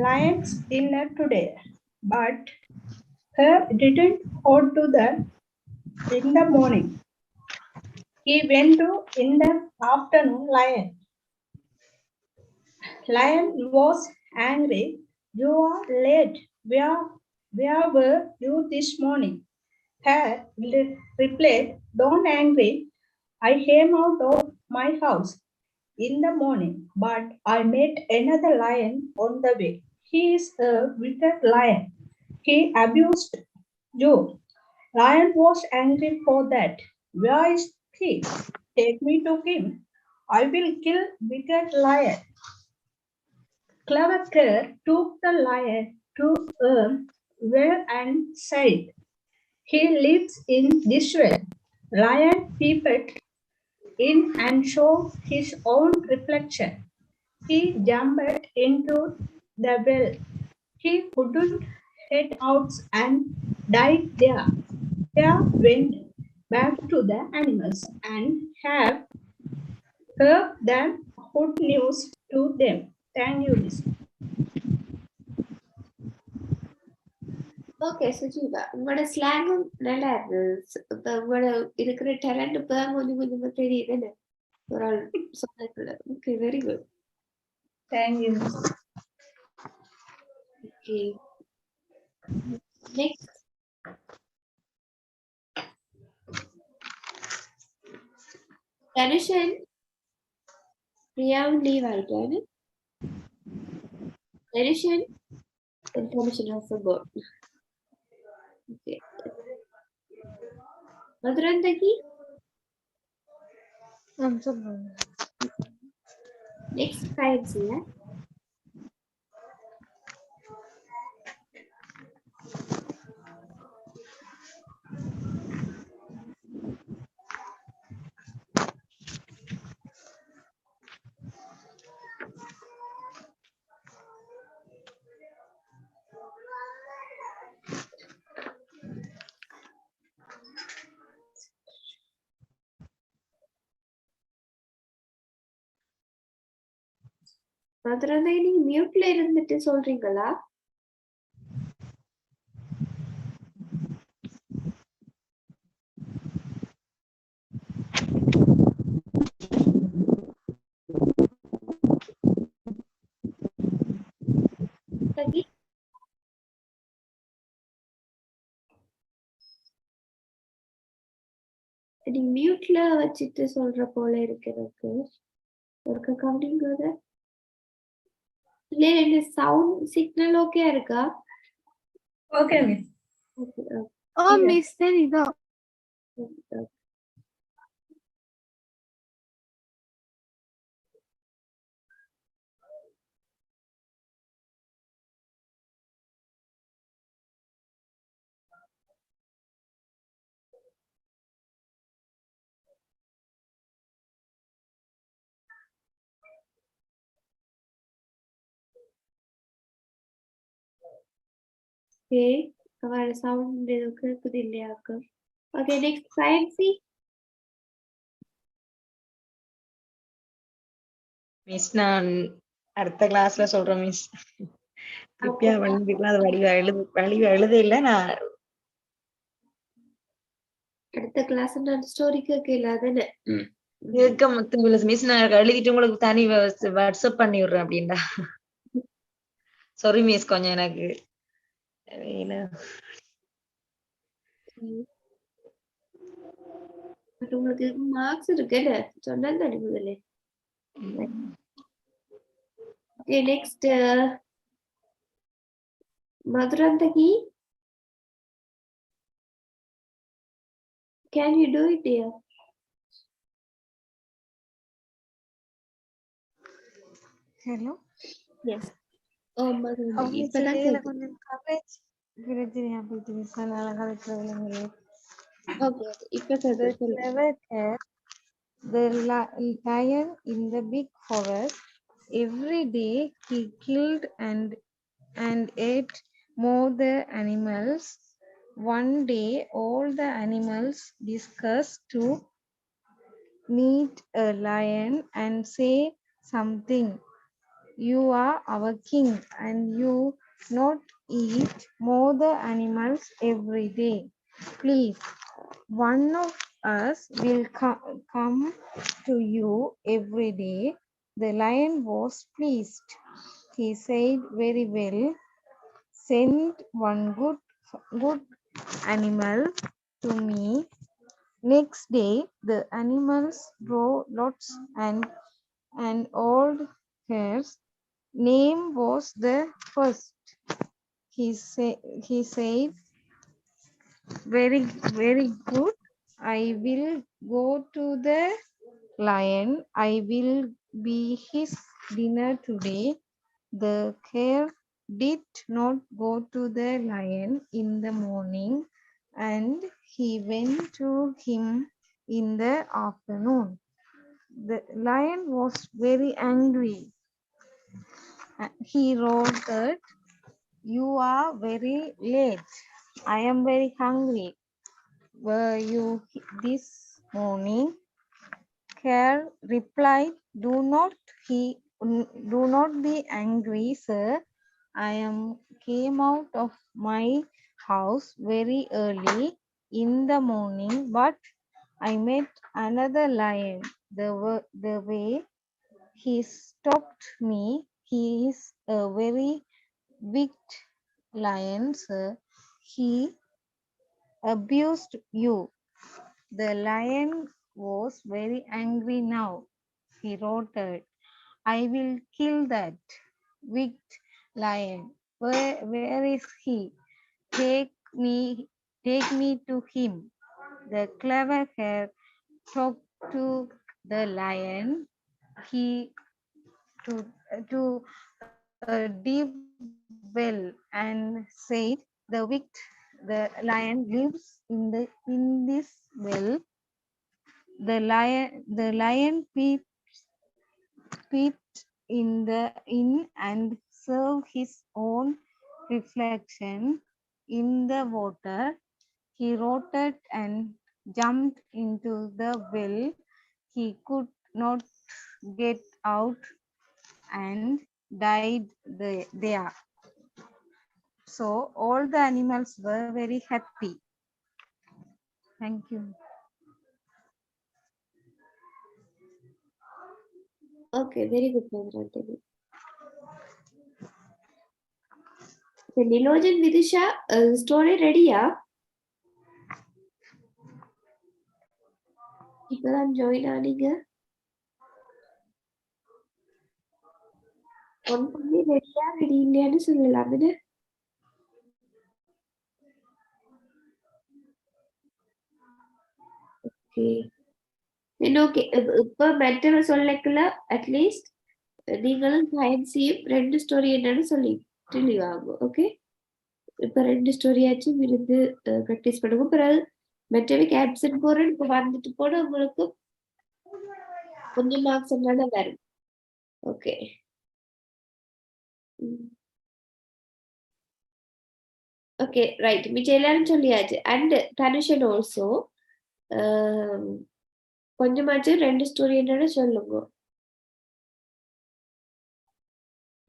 lion's dinner today." But her didn't hold to that in the morning. He went to in the afternoon. Lion was angry. "You are late. Where were you this morning?" Her replied, "Don't angry. I came out of my house in the morning, but I met another lion on the way. He is a wicked lion. He abused you." Lion was angry for that. "Where is he? Take me to him. I will kill wicked lion." Clever Girl took the lion to a well and said, "He lives in this well." Lion peeped in and saw his own reflection. He jumped into the well. He couldn't get out and died there. Bear went back to the animals and have heard the good news to them. Thank you, Miss. Okay Sujitha, உங்களோட ஸ்லாங்கும் நல்லா இருந்தது. இப்ப உங்களோட இருக்கிற talent இப்ப கொஞ்சம் கொஞ்சமா தெரியுது என்ன ஒரு ஆள் சொன்னதுல. Okay, very good. Thank you, Miss. Okay, next. Danishan, Priya leave ആയിട്ടാണ്. Danishan, Danishan also go. Okay. Madhurandaki, next slides here. Madhurandaki, நீங்க மியூட்ல இருந்துட்டு சொல்றீங்களா? Tagi? நீங்க மியூட்ல வச்சிட்டு சொல்ற போல இருக்கு எனக்கு. ஒருக்க கவுண்டிங்கிறத. இல்ல இந்த சவுண்ட் சிக்னல் ஓகே இருக்கா? Okay, miss. Okay. Oh, Miss, then இதோ. Okay. அவரோட சவுண்ட் எதுக்கு இருக்குது இல்லையாக்கு. Okay, next slide see. Miss நான் அடுத்த கிளாஸ்ல சொல்றேன் மிஸ். திருப்பியா பண்ணிக்கலாம். அது வடிவ எழுத இல்ல. நான் அடுத்த கிளாஸ் நான் ஸ்டோரி கேட்கல தானே. கேட்க மொத்தம் மிஸ் நான் எழுதிட்டு உங்களுக்கு தனி வாட்ஸ்அப் பண்ணி விடுறேன் அப்படின்டா. சாரி மிஸ், கொஞ்சம் எனக்கு உங்களுக்கு மார்க்ஸ் இருக்குல்ல சொன்னேன் தானே முதல்ல. Okay, next Madhurandaki, can you do it dear? Hello. Yes. Oh, Madhurandaki, அவங்க இப்பதான் செய்யல கேக்குது. கொஞ்சம் coverage பிரச்சனையா போயிட்டு மிஸ் அதனால கலெக்டர் Okay, இப்ப கேக்குது சொல்லு. clever cat, the lion in the big forest. Every day he killed and ate more the animals. One day all the animals discussed to meet a lion and say something. You are our king and you not eat more the animals every day. Please, one of us will come to you every day. The lion was pleased. He said, very well, send one good animal to me. Next day, the animals brought lots and old hares. Name was the first. He said, very good. I will go to the lion. I will be his dinner today. The hare did not go to the lion in the morning, and he went to him in the afternoon. The lion was very angry. He roared that, you are very late. I am very hungry. Were you this morning? Hare replied, do not be angry, sir. I came out of my house very early in the morning, but I met another lion. The way he stopped me. He is a very big lion, sir. He abused you. The lion was very angry now. He roared, I will kill that wicked lion. Where is he? Take me to him. The clever hare talked to the lion. He to a deep well and said, the lion lives in this well. The lion peeped in and saw his own reflection in the water. He roared and jumped into the well. He could not get out and died there. So all the animals were very happy. Thank you. Okay, very good, Madhura. Okay, Nilojan Vidisha, story ready, yeah? இப்பதான் join ஆனீங்க. One பண்ணி ரெடியா ready இல்லையான்னு சொல்லலாம். Okay. Okay, இப்ப matter சொல்லக்கல at least நீங்களும் சயின்ஸையும் 2 story என்னன்னு சொல்லி வாங்க. ஓகே, இப்ப 2 ஸ்டோரியாச்சும் இருந்து ப்ராக்டிஸ் பண்ணுங்க. பிறகு மெட்டவிக் ஆப்சென்ட் போறேன் இப்ப வந்துட்டு போன உங்களுக்கு கொஞ்சம் மார்க்ஸ் என்னால வரும். Okay, okay, right. மிச்சம் எல்லாரும் சொல்லியாச்சு. அண்ட் தனுஷன் ஆல்சோ கொஞ்சமாச்சும் 2 ஸ்டோரி என்னன்னு சொல்லுங்க.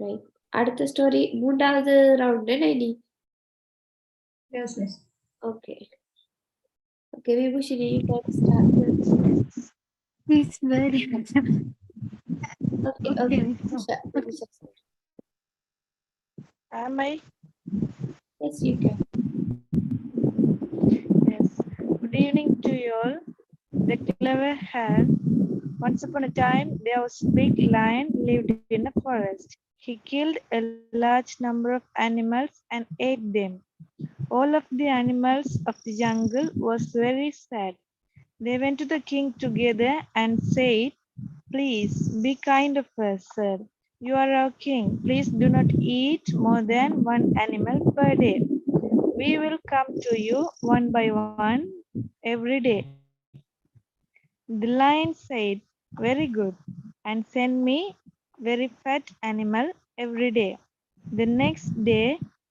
ரைட், அடுத்த ஸ்டோரி 3வது round Naini. Yes, miss. Okay. Okay, Vibhushini, you can start. It's very Okay, okay. Vidisha. Am I? Yes, you can. Yes. Good evening to you all. The clever hare. Once upon a time, there was a big lion lived in a forest. He killed a large number of animals and ate them. All of the animals of the jungle was very sad. They went to the king together and said, please be kind of us, sir. You are our king. Please do not eat more than 1 animal per day. We will come to you one by one every day. The lion said, very good, and send me very fat animal every day. The next day,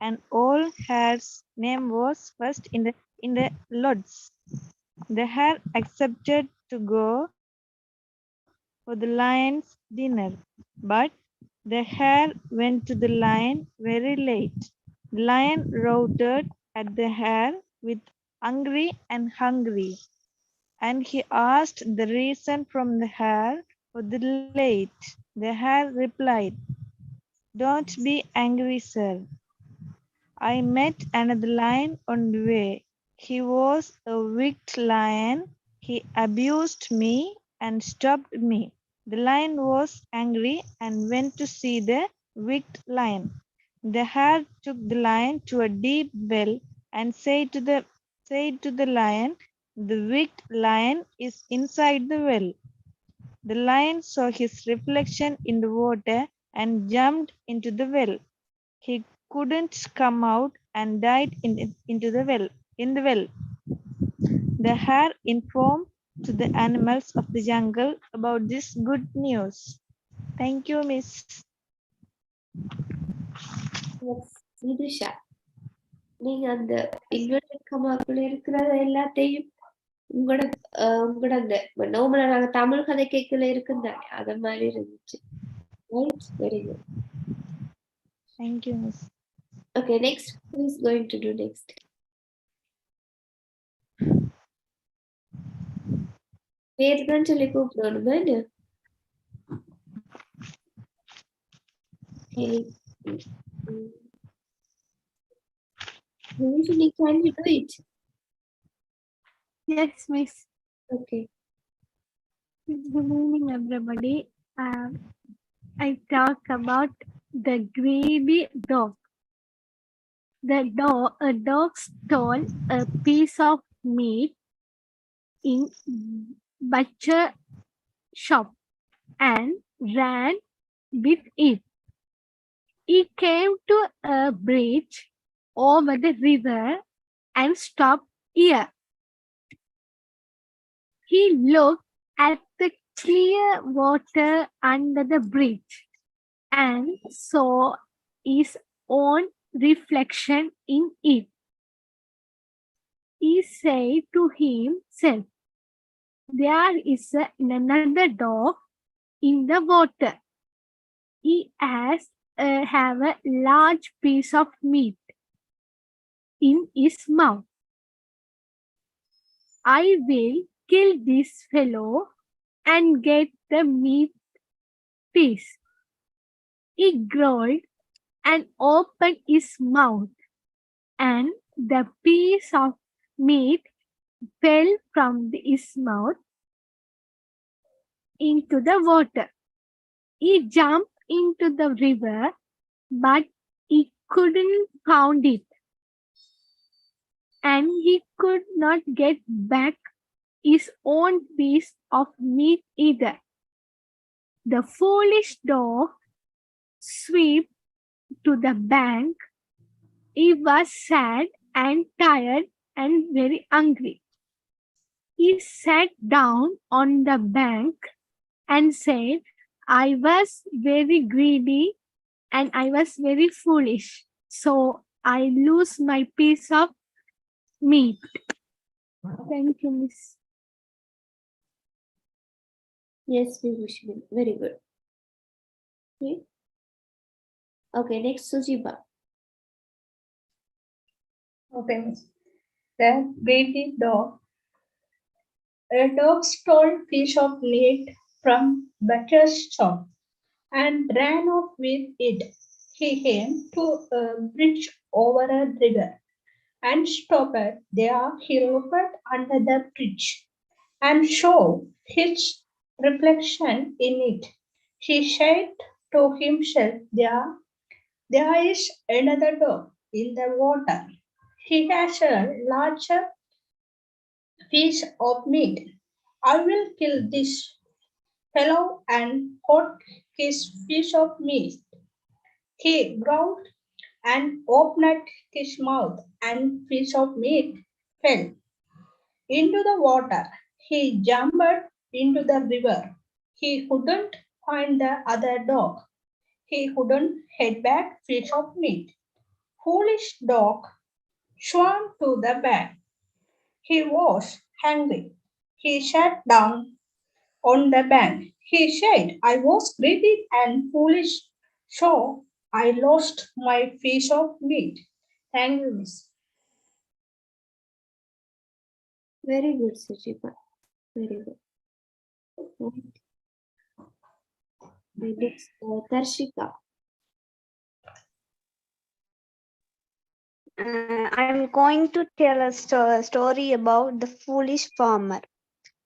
an old hare's name was first in the lots. The hare accepted to go for the lion's dinner, but the hare went to the lion very late. The lion roared at the hare with hungry and hungry, and he asked the reason from the hare for the late. The hare replied, don't be angry, sir. I met another lion on the way. He was a wicked lion. He abused me and stopped me. The lion was angry and went to see the wicked lion. The hare took the lion to a deep well and said to the lion, the wicked lion is inside the well. The lion saw his reflection in the water and jumped into the well. He couldn't come out and died into the well. In the well, the hare informed to the animals of the jungle about this good news. Thank you, Miss. Yes, Vidisha. நீங்க அந்த inverted கமாக்குள்ள இருக்கிறத எல்லாத்தையும் உங்களோட அந்த நார்மலா நாங்க தமிழ் கதை கேட்கல இருக்குந்தானே அத மாதிரி இருந்துச்சு. Right, very good. Thank you, Miss. Okay, next. Who is going to do next? பேர் தான் சொல்லி கூப்பிடணுமா என்ன? Okay. Usually, can you do it? Yes, miss. Okay. Good evening, everybody. I talk about the greedy dog. A dog stole a piece of meat in butcher shop and ran with it. He came to a bridge over the river and stopped here. He looked at the clear water under the bridge and saw his own reflection in it. He said to himself, there is another dog in the water. He has have a large piece of meat in his mouth. I will kill this fellow and get the meat piece. He growled and opened his mouth, and the piece of meat fell from his mouth into the water. He jumped into the river, but he couldn't find it, and he could not get back his own piece of meat either. The foolish dog swam to the bank. He was sad and tired and very hungry. He sat down on the bank and said, I was very greedy and I was very foolish. So I lose my piece of meat. Thank you, Miss. Yes, Vibhushni. Very good. Okay. Okay, next Sujiba. Okay, miss. The greedy dog. A dog stole piece of meat from butcher's shop and ran off with it. He came to a bridge over a river and stopped there. He looked under the bridge and saw his reflection in it. He said to himself, there is another dog in the water. He has a larger piece of meat. I will kill this fellow and cut his piece of meat. He growled and opened his mouth, and piece of meat fell into the water. He jumped into the river. He couldn't find the other dog. He couldn't head back piece of meat. Foolish dog swam to the bank. He was hungry. He sat down on the bank. He said, I was greedy and foolish, so I lost my piece of meat. Thank you, miss. Very good, Sujiba. Very good. Right. Okay, next, Tarshika. I'm going to tell a story about the foolish farmer.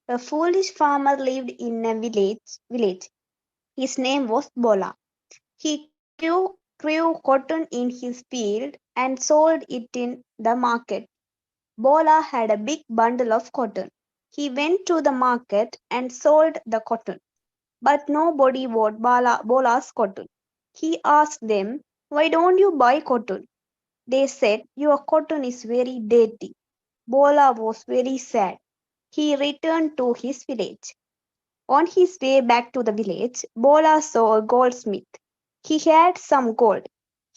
A foolish farmer lived in a village. His name was Bola. He grew cotton in his field and sold it in the market. Bola had a big bundle of cotton. He went to the market and sold the cotton, but nobody bought Bola's cotton. He asked them, why don't you buy cotton? They said, your cotton is very dirty. Bola was very sad. He returned to his village. On his way back to the village, Bola saw a goldsmith. He had some gold.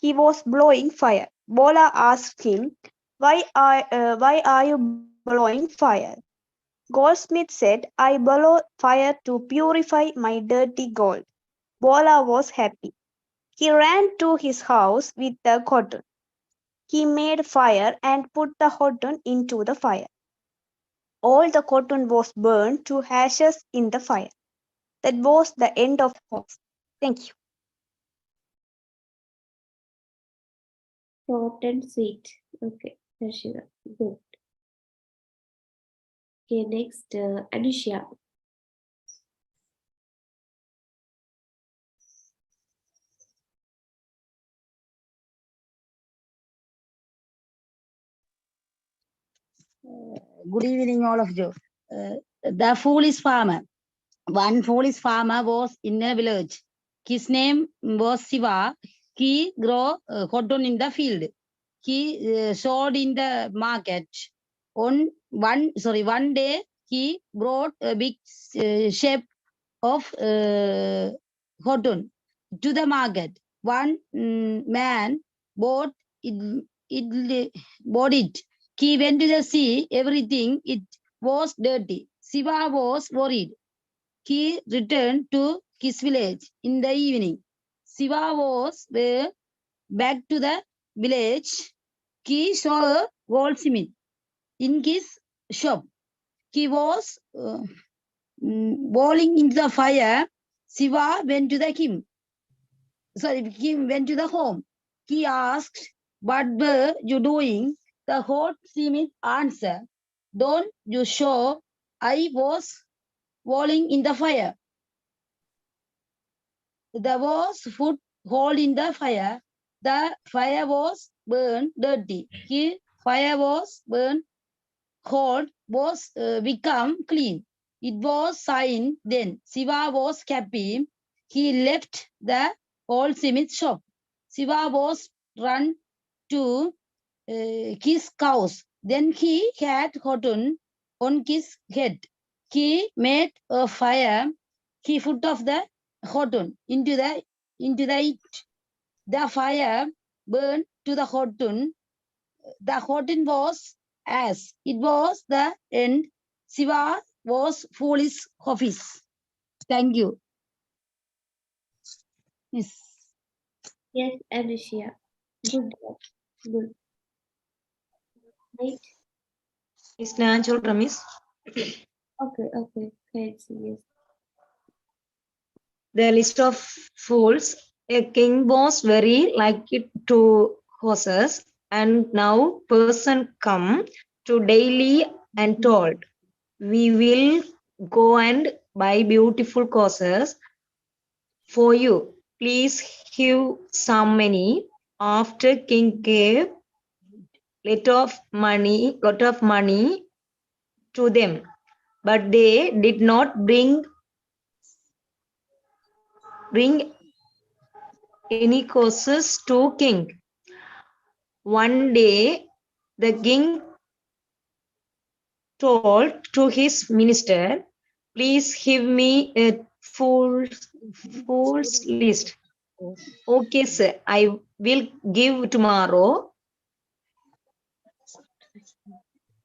He was blowing fire. Bola asked him, why are you blowing fire? Goldsmith said, I blow fire to purify my dirty gold. Bola was happy. He ran to his house with the cotton. He made fire and put the cotton into the fire. All the cotton was burned to ashes in the fire. That was the end of the hoax. Thank you. Short and sweet. Okay, Tarshika. Good. Okay, next, Anushya. Good evening, all of you. The foolish farmer. One foolish farmer was in a village. His name was Siva. He grew cotton in the field. He sold in the market. One day he brought a big shape of cotton to the market. One man bought it. He went to the sea. Everything it was dirty. Siva was worried. He returned to his village in the evening. Siva was back to the village. He saw a goldsmith in his shop. He was boiling into the fire. Siva went to the he went to the home. He asked, "What were you doing?" The hot smith answered, "Don't you show I was boiling in the fire." There was food hole in the fire. The fire was burned dirty. His fire was burned cold, was become clean. It was sign then. Siva was happy. He left the old smith shop. Siva was run to his cows. Then he had cotton on his head. He made a fire. He put off the cotton into the it. The fire burned to the cotton. The cotton was as it was the end. Siva was foolish office. Thank you. Yes. Yes, Alicia. Good job. Good. Right? Miss Nan சொல்றேன் miss. Okay. Let's see. Yes. The list of fools. A king was very like it to horses, and now person come to daily and told, "We will go and buy beautiful horses for you. Please give some money." After king gave lot of money to them, but they did not bring any horses to king. One day the king told to his minister, "Please give me a fool's list." "Okay, sir, I will give tomorrow."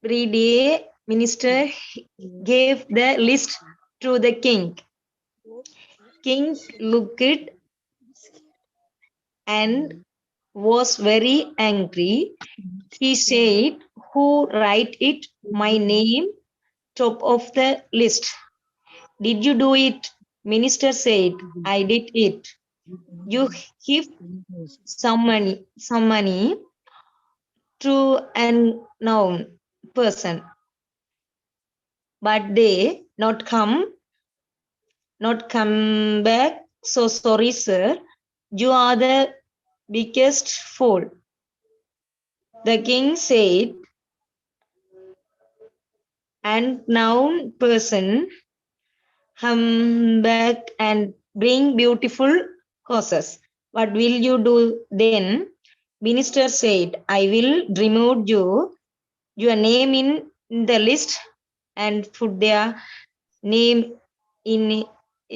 Every day minister gave the list to the king. King looked and was very angry. He said, "Who write it my name top of the list?" "Did you do it?" Minister said, "I did it." "You give some money to an known person, but they not come back. So sorry, sir. You are the biggest fool." The king said, "And noun person come back and bring beautiful horses. What will you do then?" Minister said, "I will remove your name in the list and put their name in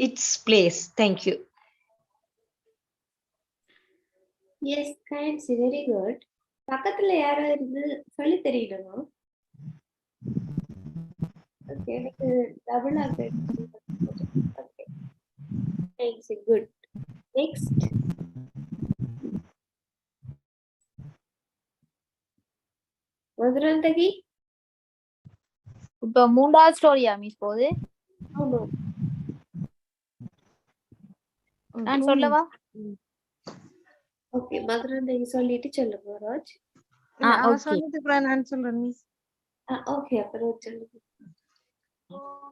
its place." Thank you. Yes, thanks. Very good. பக்கத்துல யாரோ இருந்து சொல்லி தெரியணுமா? Okay, எனக்கு டபுளா கேட்டு. Okay, thanks. Good. Next. Madhuranthaki. இப்ப மூன்றாவது ஸ்டோரியா miss போகுது? ஆமா. நான் சொல்லவா? ஓகே, மதுராந்தகி சொல்லிட்டு சொல்லுங்க ராஜ். அவன் சொல்லிட்டு நான் சொல்றேன் மிஸ். Okay, அப்புறம் சொல்லுங்க.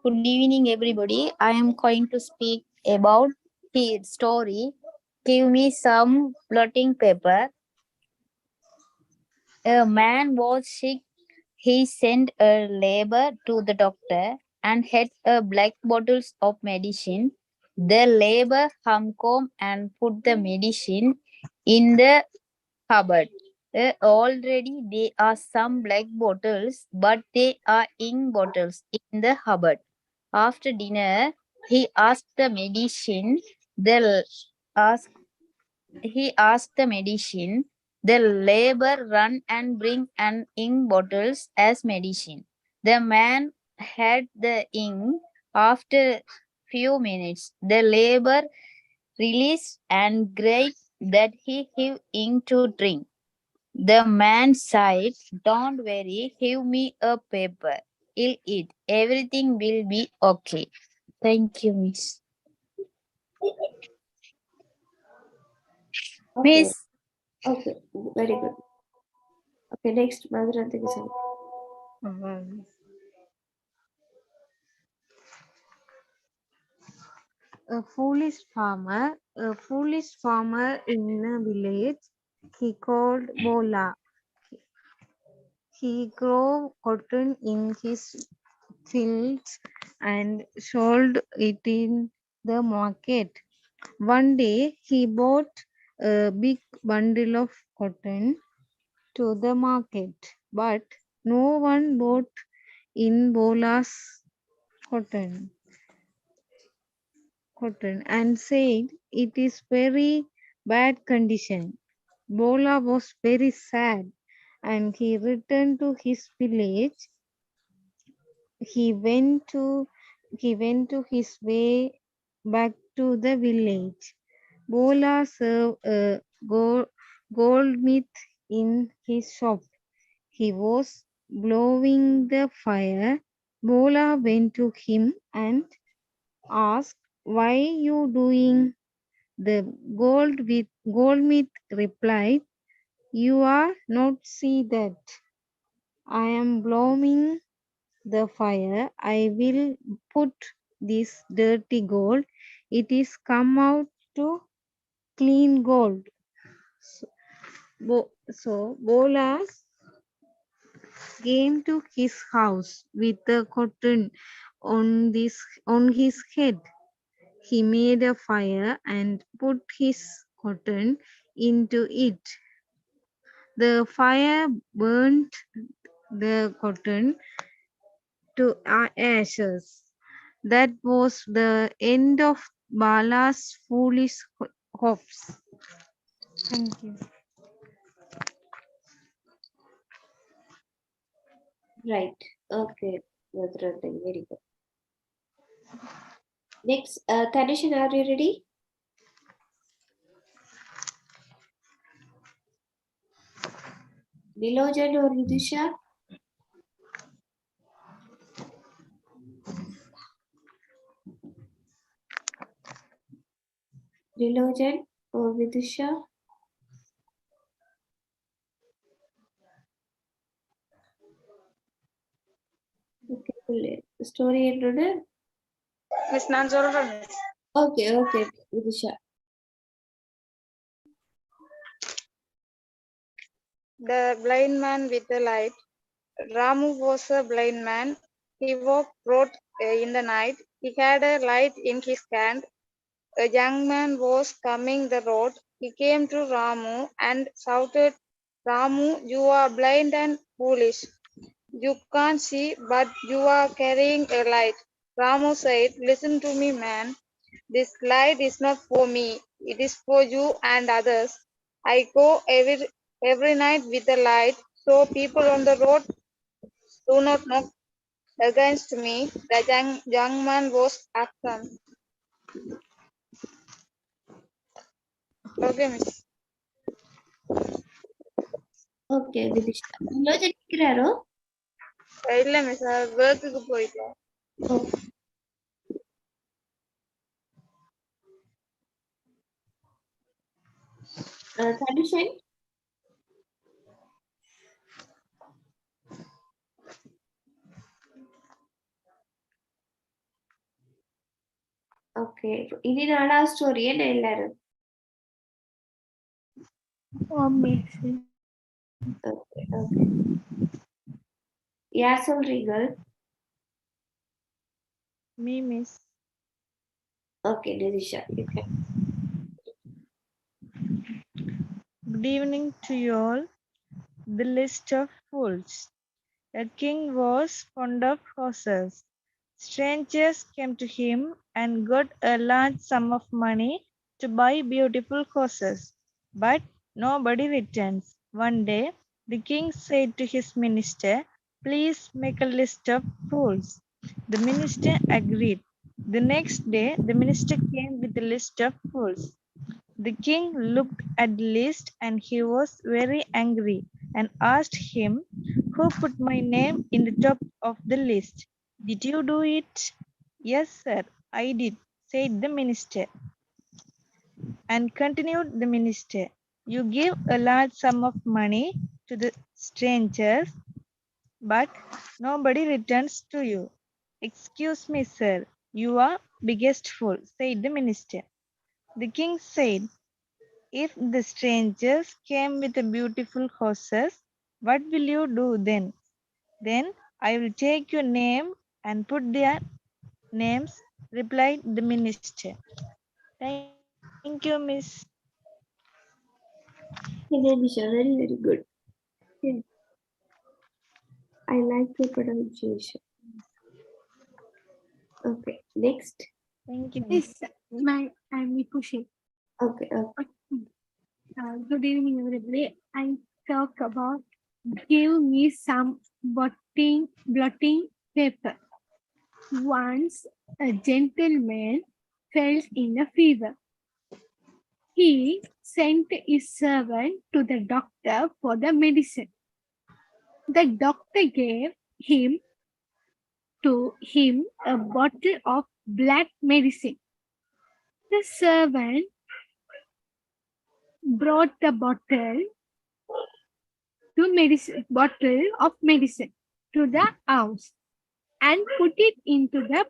Good evening, everybody. I am going to speak about his story. Give me some blotting paper. A man was sick. He sent a labor to the doctor and had a black bottles of medicine. The labor hum and put the medicine in the cupboard. Already there are some black bottles, but they are ink bottles in the cupboard. After dinner, he asked the medicine. The ask he asked the medicine. The labor run and bring an ink bottles as medicine. The man had the ink. After few minutes, the labor released and cried that he have ink to drink. The man said, "Don't worry, give me a paper. I'll eat. Everything will be okay." Thank you, Miss. Okay, Miss, okay, very good. Okay, next, Madhurantika. A foolish farmer in a village he called Bola. He grew cotton in his fields and sold it in the market. One day he bought a big bundle of cotton to the market, but no one bought in Bola's cotton, cotton and said it is very bad condition. Bola was very sad and he returned to his village. He went to his way back to the village. Bola served a goldsmith in his shop. He was blowing the fire. Bola went to him and asked, "Why you doing?" The goldsmith replied, "You are not see that I am blowing the fire. I will put this dirty gold. It is come out to clean gold." So Bolas came to his house with the cotton on his head. He made a fire and put his cotton into it. The fire burnt the cotton to ashes. That was the end of Bala's foolish hopes. Thank you. Right. Okay, Madhurantika, very good. Next, Tanishan, are you ready? Nilojan or Vidusha? Nilojan or Vidusha? Okay, story என்னோட miss நான் சொல்றேன் miss. Okay, okay, Vidusha. The blind man with the light. Ramu was a blind man. He walked road in the night. He had a light in his hand. A young man was coming the road. He came to Ramu and shouted, "Ramu, you are blind and foolish. You can't see, but you are carrying a light." Ramu said, "Listen to me, man. This light is not for me. It is for you and others. I go every night with the light, so people on the road do not knock against me." The young man was absent. Okay, miss. Okay, Vidusha. Nilojan இருக்கிறாரோ? இல்ல miss ஒர்க்குக்கு போயிட்டேன். Okay. Tanishan? Okay, ഇനി നാളെ story തന്നെ എല്ലാരും. Oh, miss. Okay, okay. யார் சொல்றீங்க? Me, miss. Okay, Nirisha, you can. Good evening to you all. The list of fools. A king was fond of horses. Strangers came to him and got a large sum of money to buy beautiful horses. But nobody returns. One day, the king said to his minister, "Please make a list of fools." The minister agreed. The next day, the minister came with a list of fools. The king looked at the list and he was very angry and asked him, "Who put my name in the top of the list? Did you do it?" "Yes, sir, I did," said the minister. And continued the minister, "You give a large sum of money to the strangers, but nobody returns to you." "Excuse me, sir, you are biggest fool," said the minister. The king said, "If the strangers came with the beautiful horses, what will you do then?" "Then I will take your name and put their names," replied the minister. Thank you, miss. Okay, Nirisha, very, very good. Okay. I like your pronunciation. Okay, next. Thank you, miss. Yes, I'm Mikushi. Okay, Good evening, everybody. I talk about give me some blotting paper. Once a gentleman fell in a fever. He sent his servant to the doctor for the medicine. The doctor gave him a bottle of black medicine. The servant brought the bottle of medicine to the house and put it into the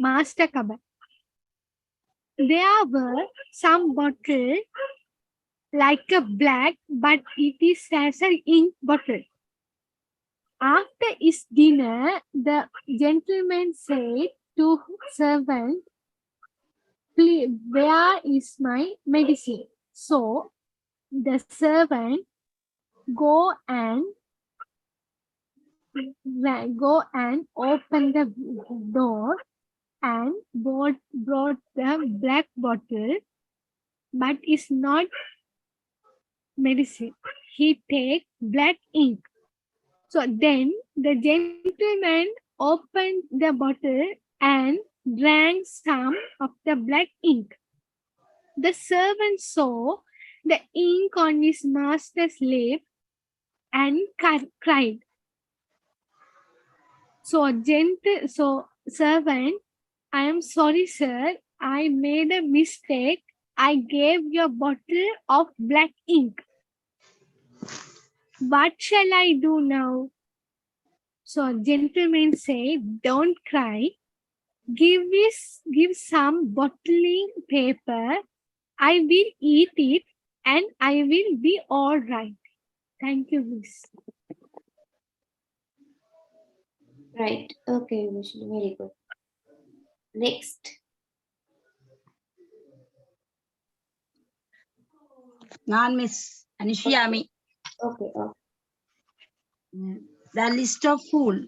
master cupboard. There were some bottles like a black, but it is as an ink bottle. After his dinner, the gentleman said to servant, "Please, where is my medicine?" So the servant go and open the door and brought the black bottle, but it's not medicine. He take black ink. So then the gentleman opened the bottle and drank some of the black ink. The servant saw the ink on his master's lip and cried. So servant, "I am sorry, sir. I made a mistake. I gave you a bottle of black ink. What shall I do now?" So gentleman said, "Don't cry. Give some bottling paper. I will eat it and I will be all right." Thank you, miss. right. Okay, Vishnu, very good. Next. Non-miss Anishyami. Okay, The list of fool.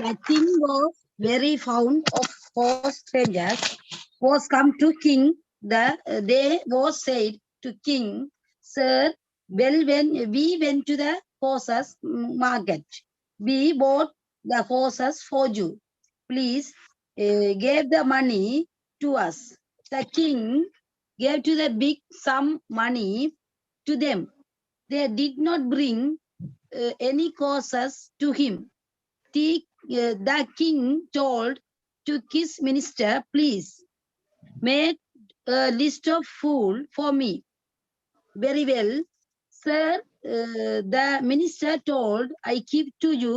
The king was very fond of horse strangers was come to king. They was said to king, "Sir, well, when we went to the horses market, we bought the horses for you. Please give the money to us." The king gave to the big sum money to them. They did not bring any horses to him. The king told to his minister, "Please make a list of food for me." "Very well, sir," the minister told, "I give to you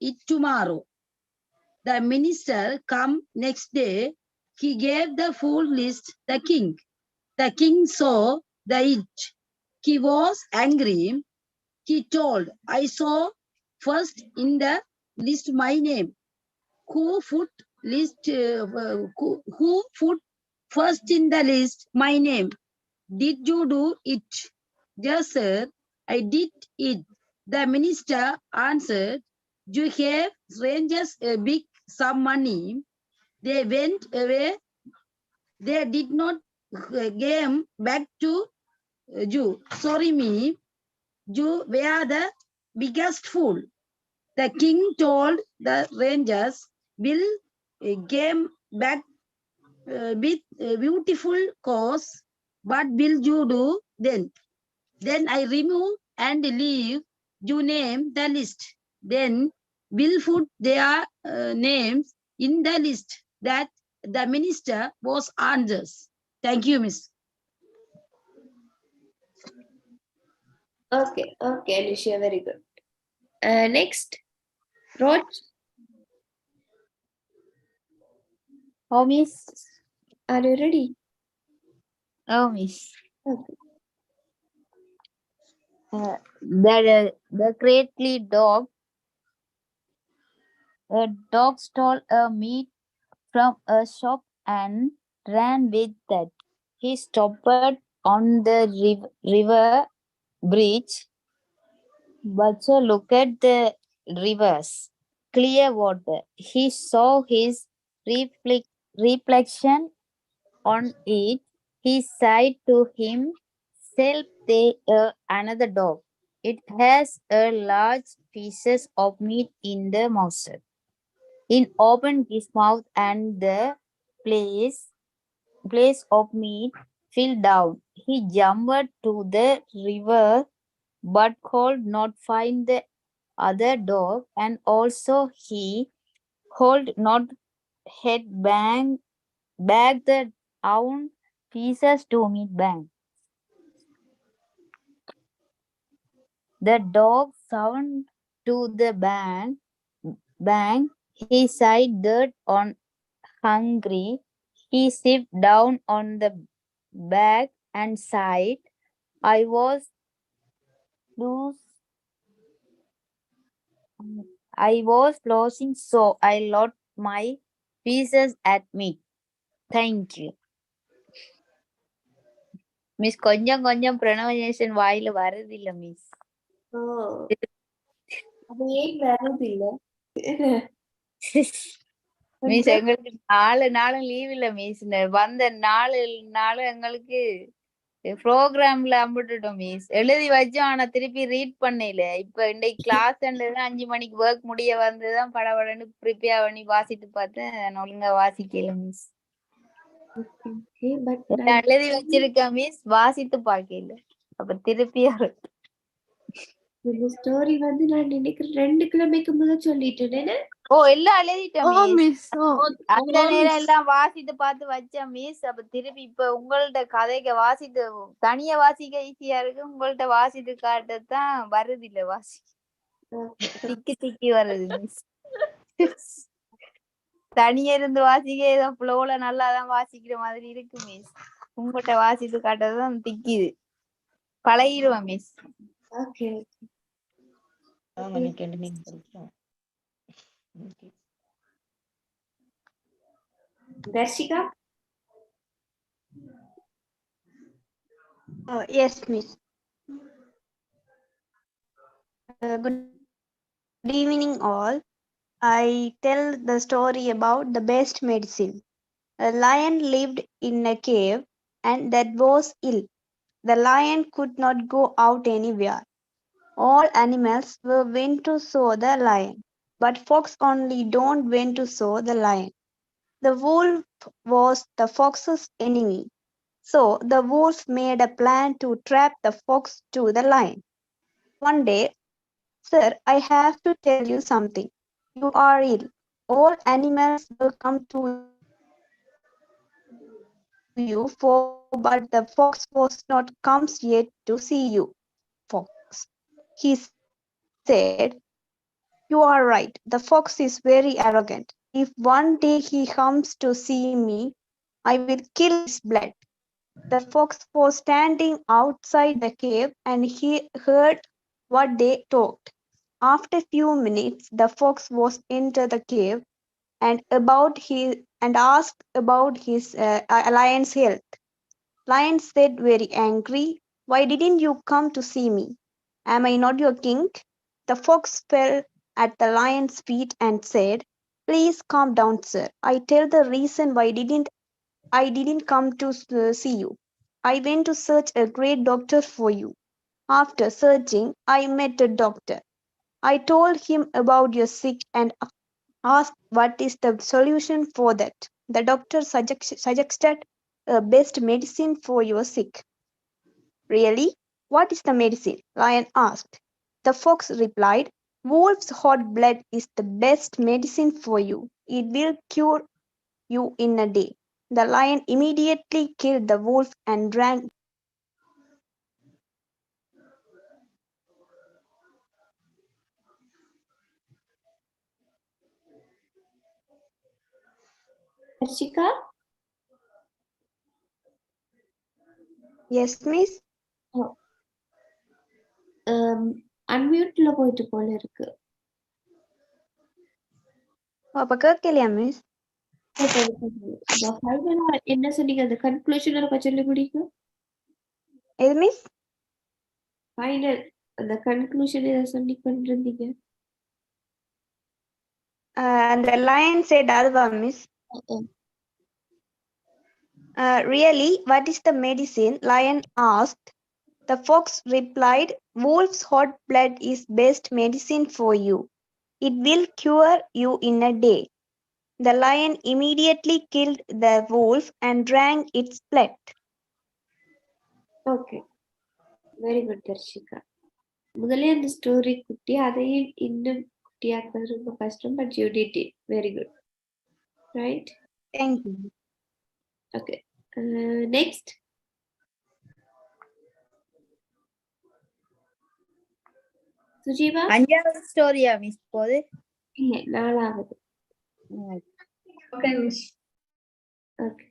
it tomorrow." The minister come next day. He gave the full list the king. The king saw the it. He was angry. He told, "I saw first in the list my name? Who put who put first in the list my name? Did you do it? Yes, sir, I did it. The minister answered, you have strangers a big some money. They went away. They did not came back to you. Sorry me, you were the biggest fool. The king told the rangers, will came back with a beautiful cause. What will you do then? Then I remove and leave. You name the list. Then will put their names in the list that the minister was answers. Thank you, Miss. Okay, Alicia, very good. Next, Roj. Oh, miss. Are you ready? Oh, miss. Okay. The greatly dog. A dog stole a meat from a shop and ran with that. He stopped on the river bridge, but so look at the rivers, clear water. He saw his reflection on it. He said to himself, there another dog. It has a large pieces of meat in the mouth. He opened his mouth and the place of meat fell down. He jumped to the river but could not find the other dog, and also he could not head back the own pieces to meat bank. The dog sound to the bank. He sighed dirt on hungry. He sat down on the back and sighed. I was loose. I was losing, so I lost my pieces at me. Thank you. Miss கொஞ்சம் கொஞ்சம் pronunciation வாயில வருது இல்ல miss. Oh, அது ஏன் வரதில்ல? Miss எங்களுக்கு 4 நாளும் லீவ் இல்ல மிஸ். வந்த 4 எங்களுக்கு ப்ரோக்ராம்ல அம்பிட்டுட்டோம் மிஸ். எழுதி வச்சோம் ஆனா திருப்பி ரீட் பண்ணல. இப்ப இன்னைக்கு கிளாஸ் 5 மணிக்கு ஒர்க் முடிய வந்துதான் படபடன்னு ப்ரிப்பேர் பண்ணி வாசிட்டு பார்த்தேன். ஒழுங்கா வாசிக்கல மிஸ். Okay, but எழுதி வச்சிருக்கேன் மிஸ், வாசித்து பார்க்கல. அப்ப திருப்பி இந்த ஸ்டோரி வந்து நான் நினைக்கிறேன் 2 கிழமைக்கு முதல் சொல்லிட்டேன். ஓ எல்லாம் எழுதிட்டேன் மிஸ். அந்த நேரம் எல்லாம் வாசித்து பார்த்து வச்சேன் மிஸ். அப்ப திருப்பி இப்ப உங்கள்ட்ட கதைக்கு வாசித்து தனியா வாசிக்க ஈஸியா இருக்கு. உங்கள்ட்ட வாசித்து காட்டத்தான் வருது இல்ல வாசி திக்கி வருது மிஸ். தனியா இருந்து வாசிக்க ஏதோ ஃப்ளோல நல்லாதான் வாசிக்கிற மாதிரி இருக்கு மிஸ். உங்கள்ட்ட வாசித்து காட்டதான் திக்கிது. பழகிடுவேன் miss. Okay. Darshika? Yes, miss. Good evening, all. I tell the story about the best medicine. A lion lived in a cave and that was ill. The lion could not go out anywhere. All animals were went to saw the lion, but fox only don't went to saw the lion. The wolf was the fox's enemy. So the wolf made a plan to trap the fox to the lion. One day, sir, I have to tell you something. You are ill. All animals will come to you for, but the fox was not comes yet to see you. Fox. He said, you are right. The fox is very arrogant. If one day he comes to see me, I will kill his blood. The fox was standing outside the cave and he heard what they talked. After a few minutes, the fox was into the cave and asked about his lion's health. Lion said, very angry, "Why didn't you come to see me? Am I not your king?" The fox fell at the lion's feet and said, "Please calm down, sir. I tell the reason why I didn't come to see you. I went to search a great doctor for you. After searching, I met a doctor. I told him about your sick and asked what is the solution for that. The doctor suggested a best medicine for your sick." "Really? What is the medicine?" Lion asked. The fox replied, "Wolf's hot blood is the best medicine for you. It will cure you in a day." The lion immediately killed the wolf and drank. Darshika, Yes, miss. அன்மியூட்ல போயிட்டு போல இருக்கு. அப்ப கேட்கலையா miss? ஃபைனலா என்ன சொன்னீங்க? அந்த conclusion இருக்க சொல்லி முடியுங்க. எது மிஸ்? ஃபைனல் அந்த கன்க்ளூஷன் ஏதோ சொல்லி கொண்டிருந்தீங்க. The lion said அதுவா miss? Really, what is the medicine? Lion asked. The fox replied, "Wolf's hot blood is best medicine for you. It will cure you in a day." The lion immediately killed the wolf and drank its blood. Okay, very good Darshika. முதல்ல அந்த story குட்டி, அதையும் இன்னும் குட்டியாக்குறது ரொம்ப கஷ்டம். But you did it very good, right? Thank you. Okay, next Sujeeva. அஞ்சாவது ஸ்டோரியா மிஸ் போது? இல்ல, நாலாவது. Okay, miss. Okay.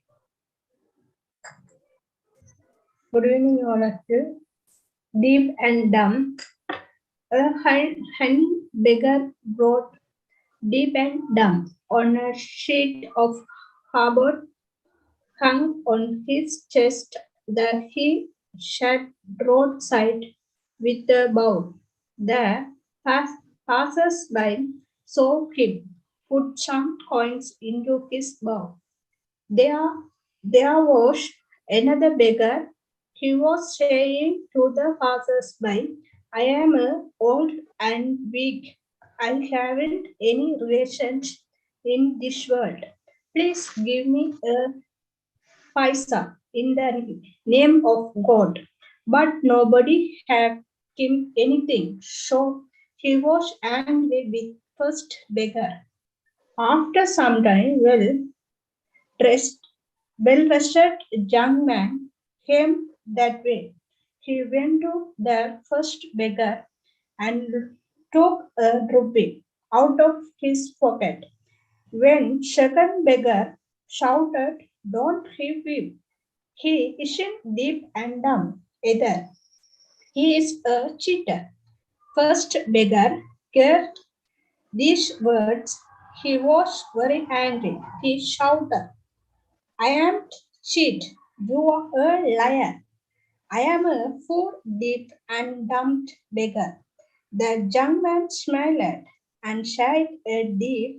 Good evening, all of you. Deep and dumb. A honey beggar wrote deep and dumb on a sheet of cardboard hung on his chest that he sat roadside with a bow. The passers-by saw him put some coins into his bow. There was another beggar. He was saying to the passers-by, "I am old and weak. I haven't any relations in this world. Please give me a paisa in the name of God." But nobody had him anything, so he was angry with first beggar. After some time, well-rested young man came that way. He went to the first beggar and took a rupee out of his pocket. When second beggar shouted, "Don't hit him. He isn't deaf and dumb either. He is a cheater." First beggar heard these words. He was very angry. He shouted, "I am cheat. You are a liar. I am a poor, deaf, and dumb beggar." The young man smiled and said, "A deaf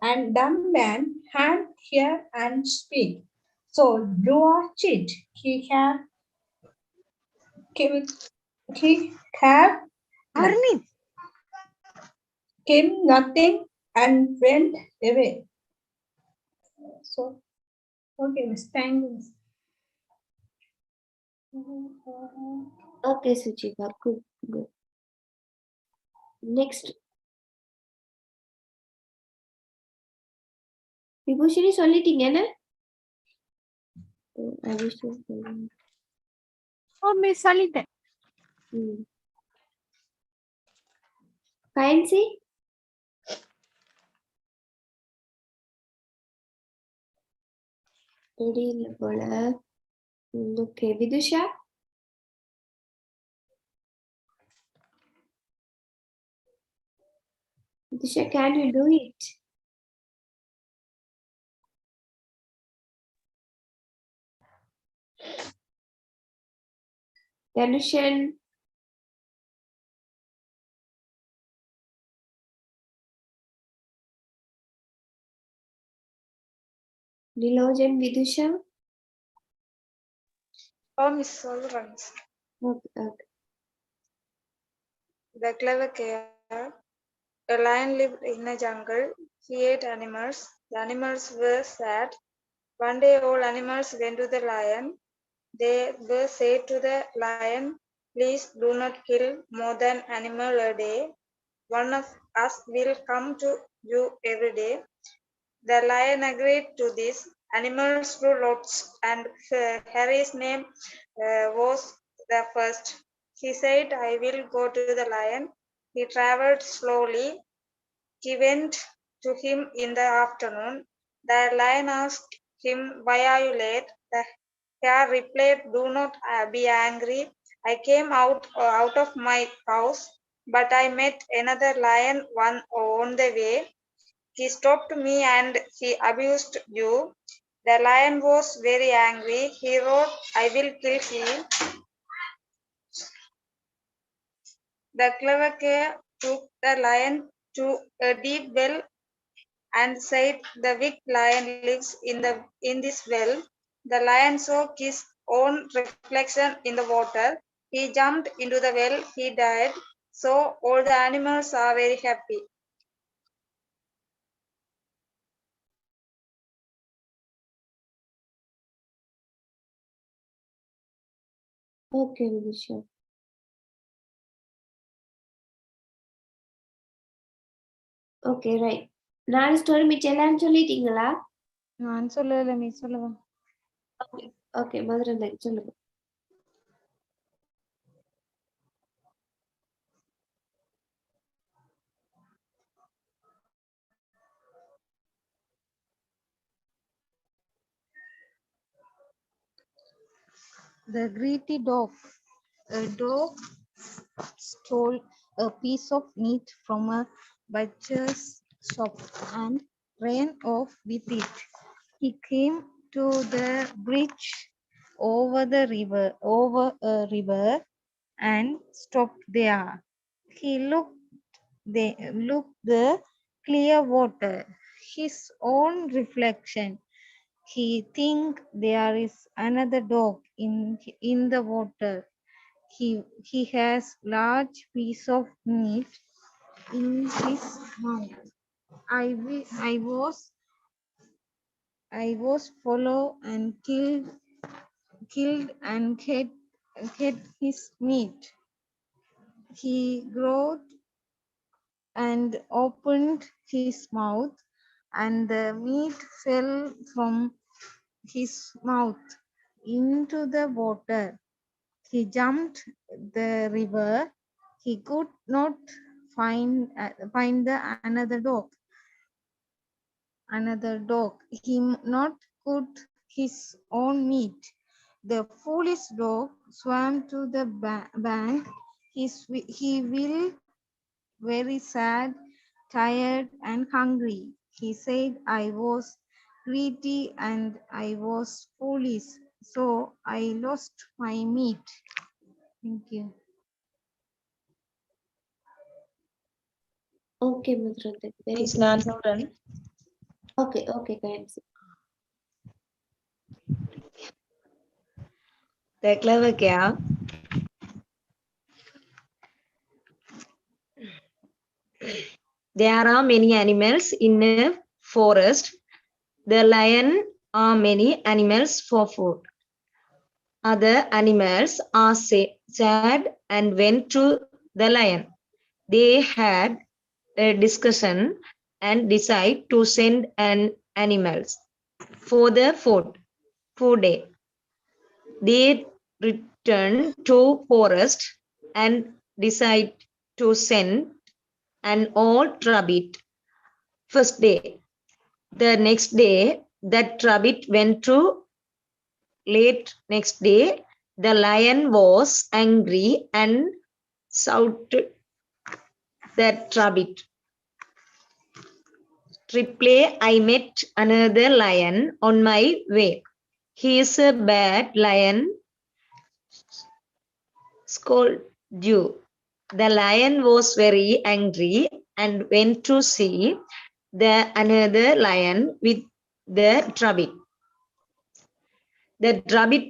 and dumb man can't hear and speak. So you are cheat." He had came nothing and went away. So, okay, miss, thank you. Okay Sujeeva, good good. Next Vibushini சொல்லிட்டீங்க என்ன? Oh miss சொல்லிட்டேன். ஃபைன்சி தெரியல போல. Okay, Vidusha. Vidisha, can you do it? Danushan. Nilojan, Vidusha. Miss சொல்றேன் miss. Okay. The clever care. A lion lived in a jungle. He ate animals. The animals were sad. One day all animals went to the lion. They were said to the lion, "Please do not kill more than animal a day. One of us will come to you every day." The lion agreed to this. Animals flew lots, and Harry's name was the first. He said, "I will go to the lion." He traveled slowly. He went to him in the afternoon. The lion asked him, "Why are you late?" The hare replied, "Do not be angry. I came out of my house, but I met another lion on the way. He stopped me and he abused you." The lion was very angry. He roared, "I will kill him." The clever cat took the lion to a deep well and said, "The weak lion lives in this well." The lion saw his own reflection in the water. He jumped into the well. He died. So all the animals are very happy. Okay, Vidisha. Okay, right. நாலு story மிச்சம் எல்லாரும் சொல்லிட்டீங்களா? நான் சொல்லல miss சொல்லுங்க. Okay Madurai சொல்லுங்க. The greedy dog. A dog stole a piece of meat from a butcher's shop and ran off with it. He came to the bridge over a river and stopped there. He looked the clear water, his own reflection. He think there is another dog in the water. He has large piece of meat in his mouth. I was follow and killed and had his meat. He growled and opened his mouth, and the meat fell from his mouth into the water. He jumped the river. He could not find the another dog. He not could his own meat. The foolish dog swam to the bank. He will very sad, tired, and hungry. He said, "I was greedy and I was foolish, so I lost my meat." Thank you. Okay, Mudra. Very Miss good. நான் சொல்றேன். Okay, guys. The clever cat. There are many animals in a forest. The lion are many animals for food. Other animals are sad and went to the lion. They had a discussion and decide to send an animals for the food day. They return to forest and decide to send an old rabbit first day. The next day, that rabbit went to late next day. The lion was angry and shouted that rabbit. reply, I met another lion on my way. He is a bad lion, scolded you. The lion was very angry and went to see the another lion with the rabbit. The rabbit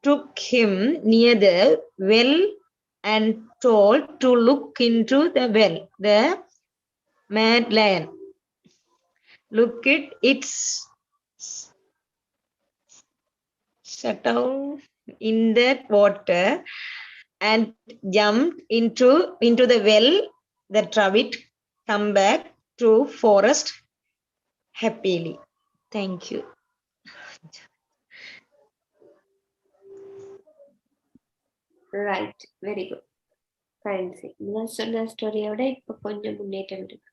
took him near the well and told to look into the well. The mad lion looked at its shut down in the water and jumped into the well. The rabbit come back to forest happily. Thank you. Right, very good. Fancy. நீங்கள் சொன்ன ஸ்டோரியை விட இப்போ கொஞ்சம் முன்னேற்றம் இருக்கு.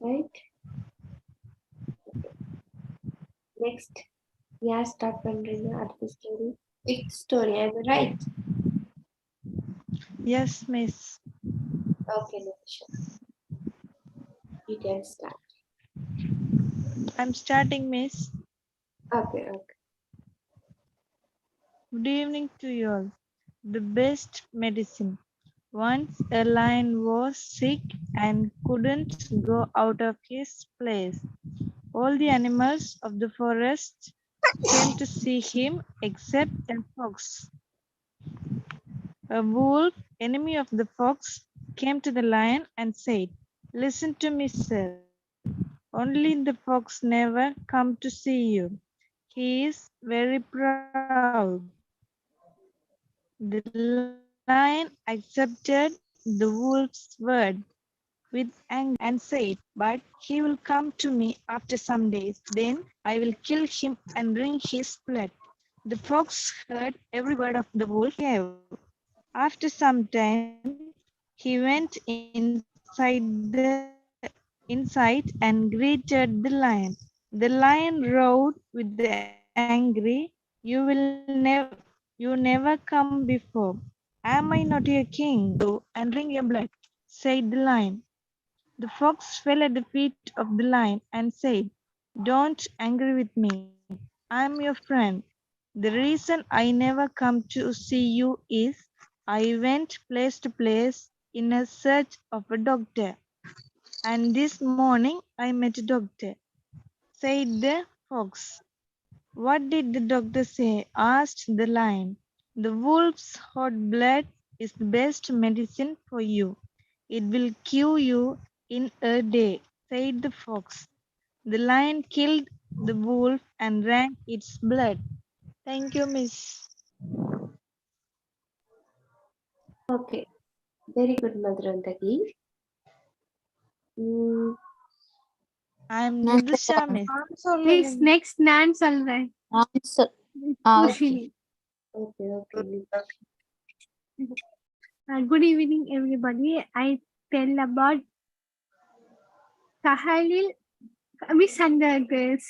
Right? Next. யார் start பண்றீங்க அடுத்த story? Big story, am I right? Yes, miss. Okay, Natasha. You can start. I'm starting, miss. Okay. Good evening to you all. The best medicine. Once a lion was sick and couldn't go out of his place. All the animals of the forest came to see him except a fox. A wolf, enemy of the fox, came to the lion and said, "Listen to me, sir. Only the fox never come to see you. He is very proud." The lion accepted the wolf's word with anger and said, "But he will come to me after some days. Then I will kill him and drink his blood." The fox heard every word of the wolf gave. After some time, he went inside and greeted the lion. The lion roared with the angry, You never come before. Am I not your king? And drink your blood," said the lion. The fox fell at the feet of the lion and said, "Don't angry with me. I am your friend. The reason I never come to see you is I went place to place in a search of a doctor. And this morning I met a doctor," said the fox. "What did the doctor say?" asked the lion. "The wolf's hot blood is the best medicine for you. It will cure you in a day," said the fox. The lion killed the wolf and drank its blood. Thank you, miss. Okay. Very good, Madhurandagi. I am Nidusha, miss. Next நான் சொல்றேன். Answer. Kushini. Okay. Good evening, everybody. I tell about Kahalil. Miss அந்த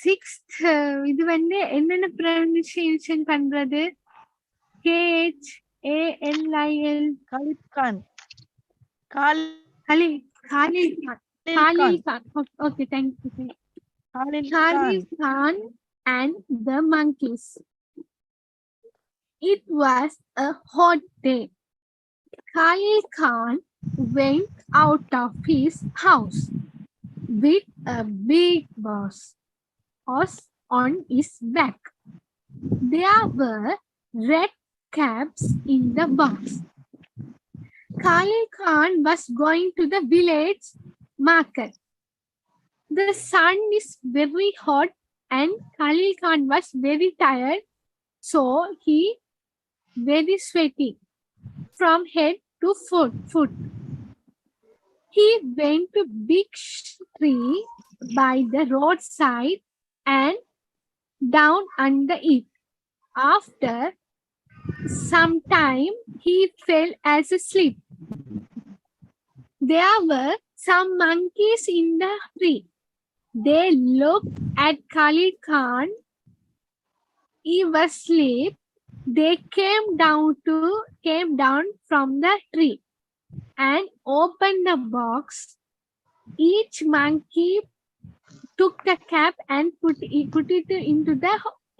sixth இது வந்து என்னென்ன pronunciation பண்றது? KHALIL. Khalid Khan. Khalil Khan. Okay, thank you. Khalid Khalil Khan. Khan and the monkeys. It was a hot day. Khalil Khan went out of his house with a big horse on his back. There were red caps in the box. Khalil Khan was going to the village market. The sun is very hot and Khalil Khan was very tired, so he very sweaty from head to foot. He went to big tree by the roadside and down under it. After some time, he fell asleep. There were some monkeys in the tree. They looked at Khalil Khan. He was asleep. They came down from the tree and opened the box. Each monkey took the cap and put it into the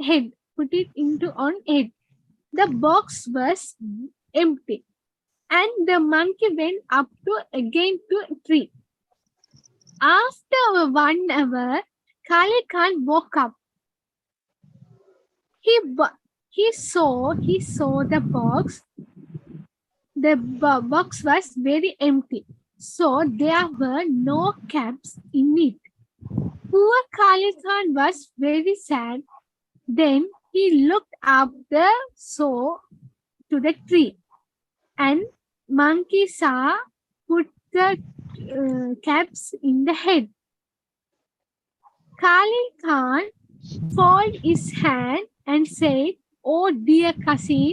head. Put it into on head. The box was empty, and the monkey went up to again to a tree. After 1 hour, Khalid Khan woke up. He bo- he saw the box. The box was very empty, so there were no caps in it. Poor Khalid Khan was very sad. Then he looked up the saw to the tree, and monkey saw put the caps in the head. Khalid Khan folded his hand and said, "Oh dear cousin,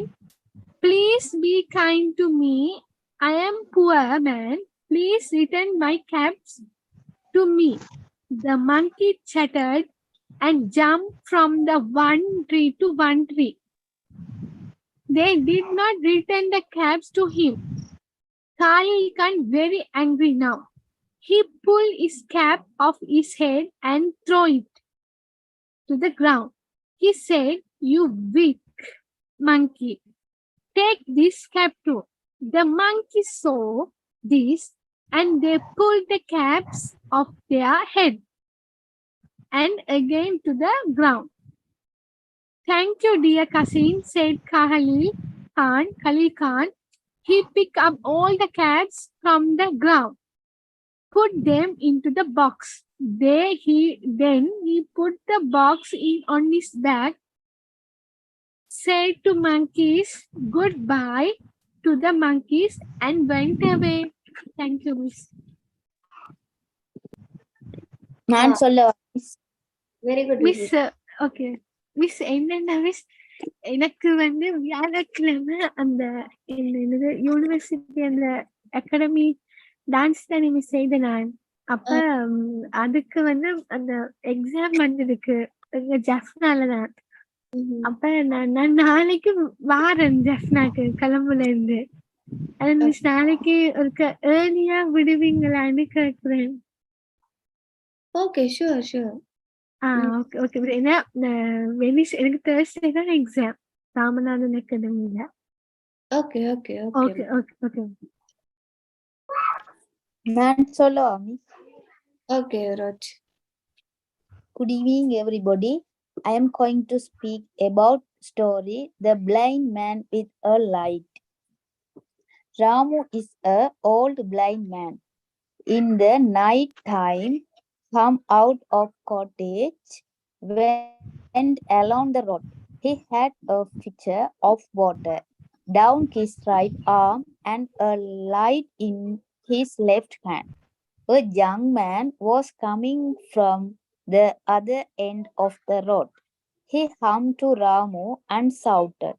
please be kind to me. I am poor man. Please return my caps to me." The monkey chattered and jumped from the one tree to one tree. They did not return the caps to him. Khalid Khan very angry now. He pulled his cap off his head and threw it to the ground. He said, "You weak monkey, take this cap too." The monkey saw this and they pulled the caps off their head and again to the ground. "Thank you, dear cousin," said Khalil Khan. He picked up all the caps from the ground, put them into the box. Then he put the box in on his back, said to monkeys goodbye to the monkeys and went away. Thank you, Miss. நான் சொல்லவா miss? Very good. Miss okay miss என்னன்னா miss எனக்கு வந்து வியாழக்கிழமை அந்த என்னது university அந்த academy dance தானே மிஸ் செய்த நான் அப்ப அதுக்கு வந்து அந்த எக்ஸாம் வந்திருக்கு எங்க ஜஃப்னால தான். அப்ப நான் நாளைக்கு வாரேன் ஜஃப்னாக்கு கிளம்புல இருந்து. அது மிஸ் நாளைக்கு ஒரு ஏர்லியா விடுவீங்களான்னு கேட்கிறேன். Okay, sure. ஓகே ஓகே ஏன்னா எனக்கு தேர்ஸ்டே தான் எக்ஸாம் ராமநாதன் அகாடமியில. Okay. ஓகே ஓகே ஓகே நான் சொல்லவா miss? Okay, Raj. Good evening, everybody. I am going to speak about story The Blind Man with a Light. Ramu is a old blind man. In the night time, come out of cottage, went along the road. He had a pitcher of water down his right arm and a light in his left hand. A young man was coming from the other end of the road. He hummed to Ramu and shouted,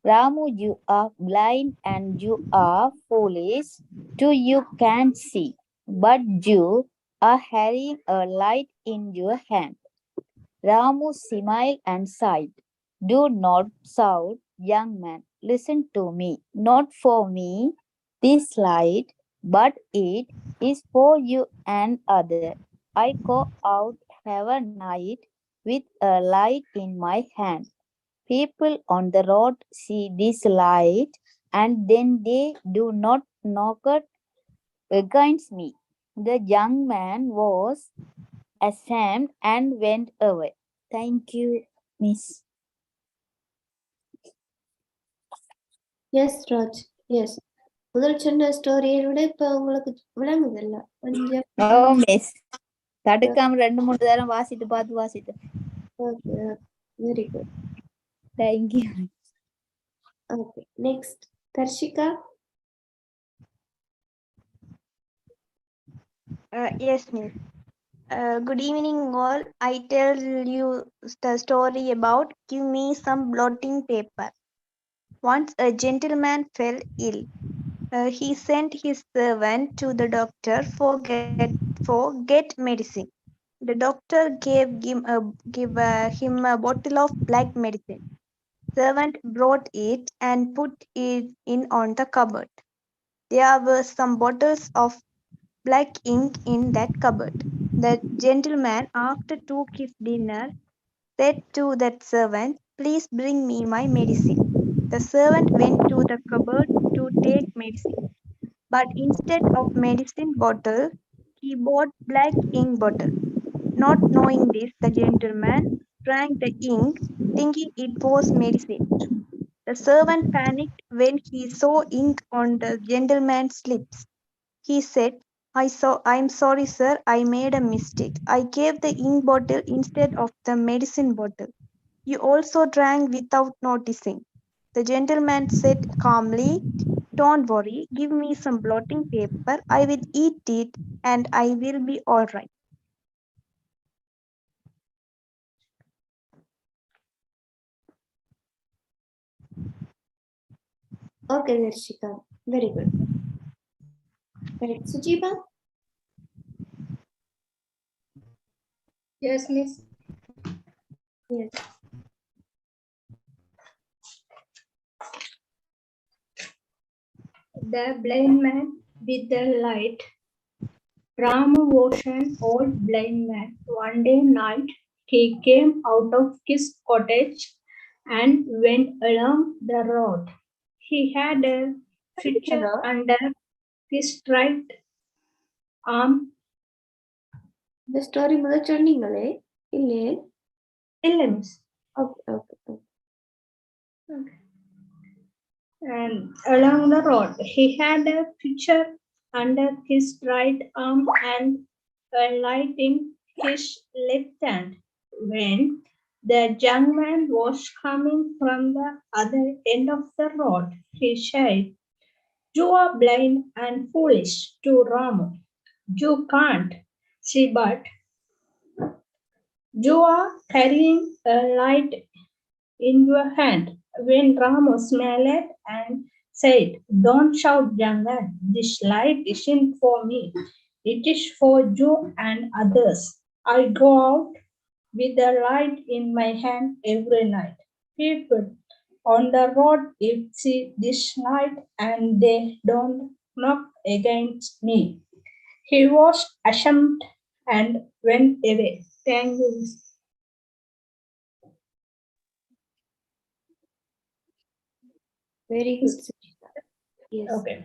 "Ramu, you are blind and you are foolish, too you can't see, but you are carrying a light in your hand." Ramu smiled and sighed. "Do not shout, young man. Listen to me. Not for me, this light, but it is for you and other. I go out have a night with a light in my hand. People on the road see this light and then they do not knock it against me." The young man was ashamed and went away. Thank you, Miss. Yes, Raj. Yes. முதல் சொன்ன ஸ்டோரியை விட இப்ப உங்களுக்கு விளங்குதில்ல கொஞ்சம். No, Miss. தடுக்காம 2-3 தடவை வாசிட்டு. Okay, very good. Thank you. Okay, next, Tarshika. Yes, miss. Good evening, all. I tell you the story about Give Me Some Blotting Paper. Once a gentleman fell ill. He sent his servant to the doctor for get medicine. The doctor gave him a bottle of black medicine. Servant brought it and put it in on the cupboard. There were some bottles of black ink in that cupboard. The gentleman, after took his dinner, said to that servant, "Please bring me my medicine." The servant went to the cupboard to take medicine, but instead of medicine bottle, he bought black ink bottle. Not knowing this, the gentleman drank the ink, thinking it was medicine. The servant panicked when he saw ink on the gentleman's lips. He said, I'm sorry, sir, I made a mistake. I gave the ink bottle instead of the medicine bottle. You also drank without noticing." The gentleman said calmly, "Don't worry, give me some blotting paper. I will eat it and I will be all right." Okay, Darshika. Very good. Correct. Sujiba? Yes, miss. Yes. The blind man with the light. Rama was an old blind man. One day night, he came out of his cottage and went along the road. He had a pitcher Hello. under his right arm. The story முதல் சொன்னீங்களே இல்லையே இல்லை, miss. Okay, okay. And along the road, he had a pitcher under his right arm and a light in his left hand. When the young man was coming from the other end of the road, he said, "You are blind and foolish to Ramu. You can't see, but you are carrying a light in your hand." When Ramu smiled and said, "Don't shout, young man. This light isn't for me. It is for you and others. I go out with the light in my hand every night. People on the road see this light and they don't knock against me." He was ashamed and went away. Thank you. Very good, Sujiba. Yes. Okay.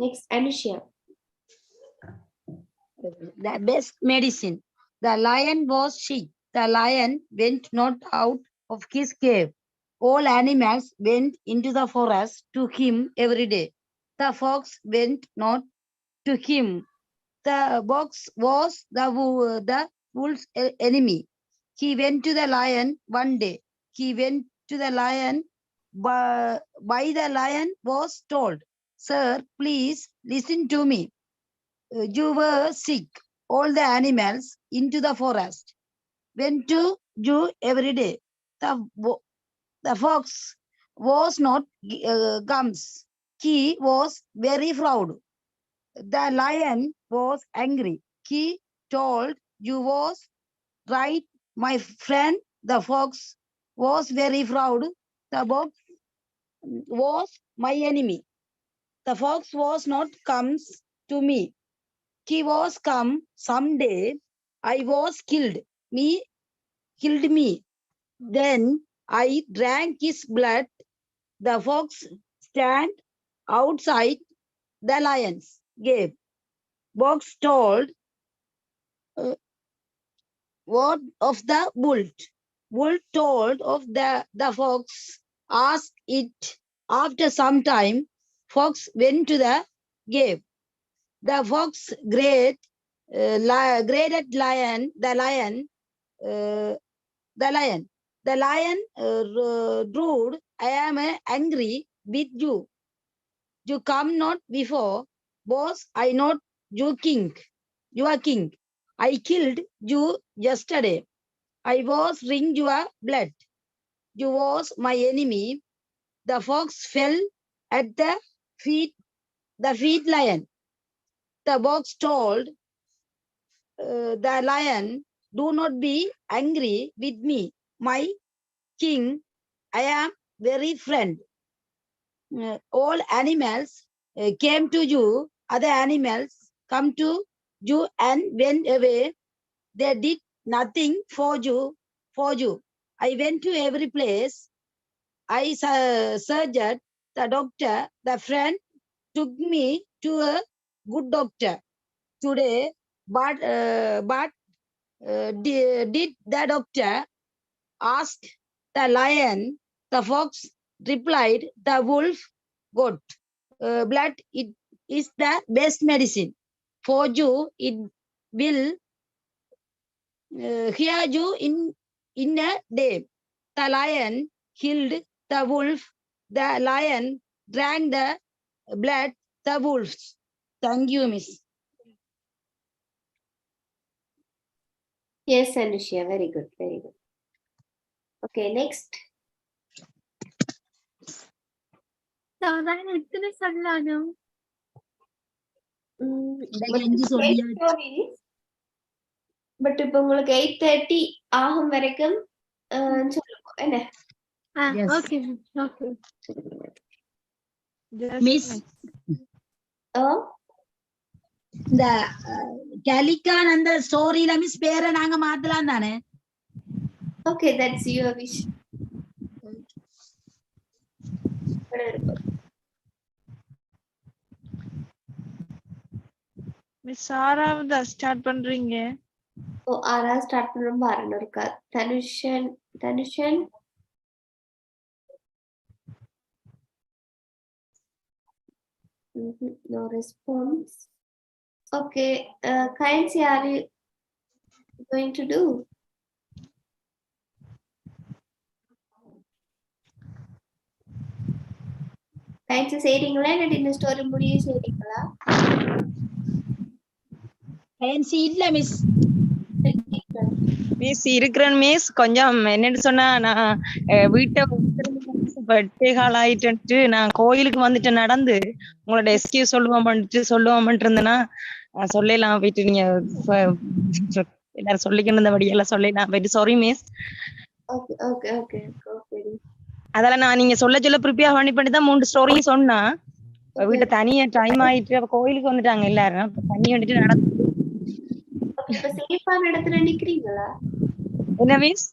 Next, Anushya. The best medicine. The lion was sick. The lion went not out of his cave. All animals went into the forest to him every day. The fox went not to him. The box was the wolf's enemy. He went to the lion one day. He went to the lion, by the lion was told, "Sir, please listen to me. You were sick. All the animals into the forest went to you every day. The fox was not comes. He was very proud. The lion was angry. He told, "You was right, my friend." The fox was very proud. The box was my enemy. The fox was not comes to me. He was come someday. I was killed me. Then I drank his blood. The fox stand outside the lion's cave. Box told, what of the bull? Bull told of the fox. Asked it. After some time, fox went to the cave. The fox graded lion. Uh, the lion. The lion roared, "I am angry with you. You come not before, boss. I not you king. You are king. I killed you yesterday. I was drink your blood. You was my enemy." The fox fell at the feet lion. The fox told the lion, "Do not be angry with me, my king. I am very friend. All animals came to you. Other animals come to you and went away. They did nothing for you. I went to every place. I searched the doctor. The friend took me to a good doctor today. But did the doctor ask the lion? The fox replied, the wolf got blood. It is the best medicine for you. It will hear you in a day. The lion killed the wolf. The lion drank the blood. The wolves. Thank you, Miss. Yes, Anushya, very good, very good. Okay, next. சாதாரண எத்தனை சொல்லணும்? Stories. But இப்போ உங்களுக்கு 8:30 ஆகும் வரைக்கும் சொல்லுவோம் என்ன? Okay, okay. Miss. இந்த கேலிக்கான் அந்த ஸ்டோரியில மிஸ் பேரை நாங்க மாத்தலாம் தானே? Okay, that's your wish. Miss ஆறாவது ஸ்டார்ட் பண்றீங்க? ஓ, ஆறாவது ஸ்டார்ட் பண்றோம் பாருங்க இருக்கா. தனுஷன் no response. Okay, Kainsi, are you going to do? Kainsi செய்றீங்களா இல்ல இந்த ஸ்டோரி முடிய செய்றீங்களா? Kainsi இல்ல மிஸ். மிஸ் இருக்கிறேன் மிஸ். கொஞ்சம் என்னன்னு சொன்னா நான் வீட்டை பர்த்டே கால் ஆயிட்டு நான் கோயிலுக்கு வந்துட்டு நடந்து உங்களோட எஸ்கியூ சொல்லுவோம்ட்டு இருந்தேன்னா சொல்லலாம் போயிட்டு நீங்க எல்லாரும் சொல்லிக்கணும் இந்த வழியெல்லாம் சொல்லலாம் போயிட்டு சாரி மிஸ். அதெல்லாம் நான் நீங்க சொல்ல ப்ரிப்பேர் பண்ணி தான் 3 ஸ்டோரியும் சொன்னா வீட்டை தனியா டைம் ஆயிட்டு அப்ப கோயிலுக்கு வந்துட்டாங்க எல்லாரும். தண்ணி வந்துட்டு நடந்து இப்ப சேஃபான இடத்துல நிக்கிறீங்களா? என்ன மிஸ்?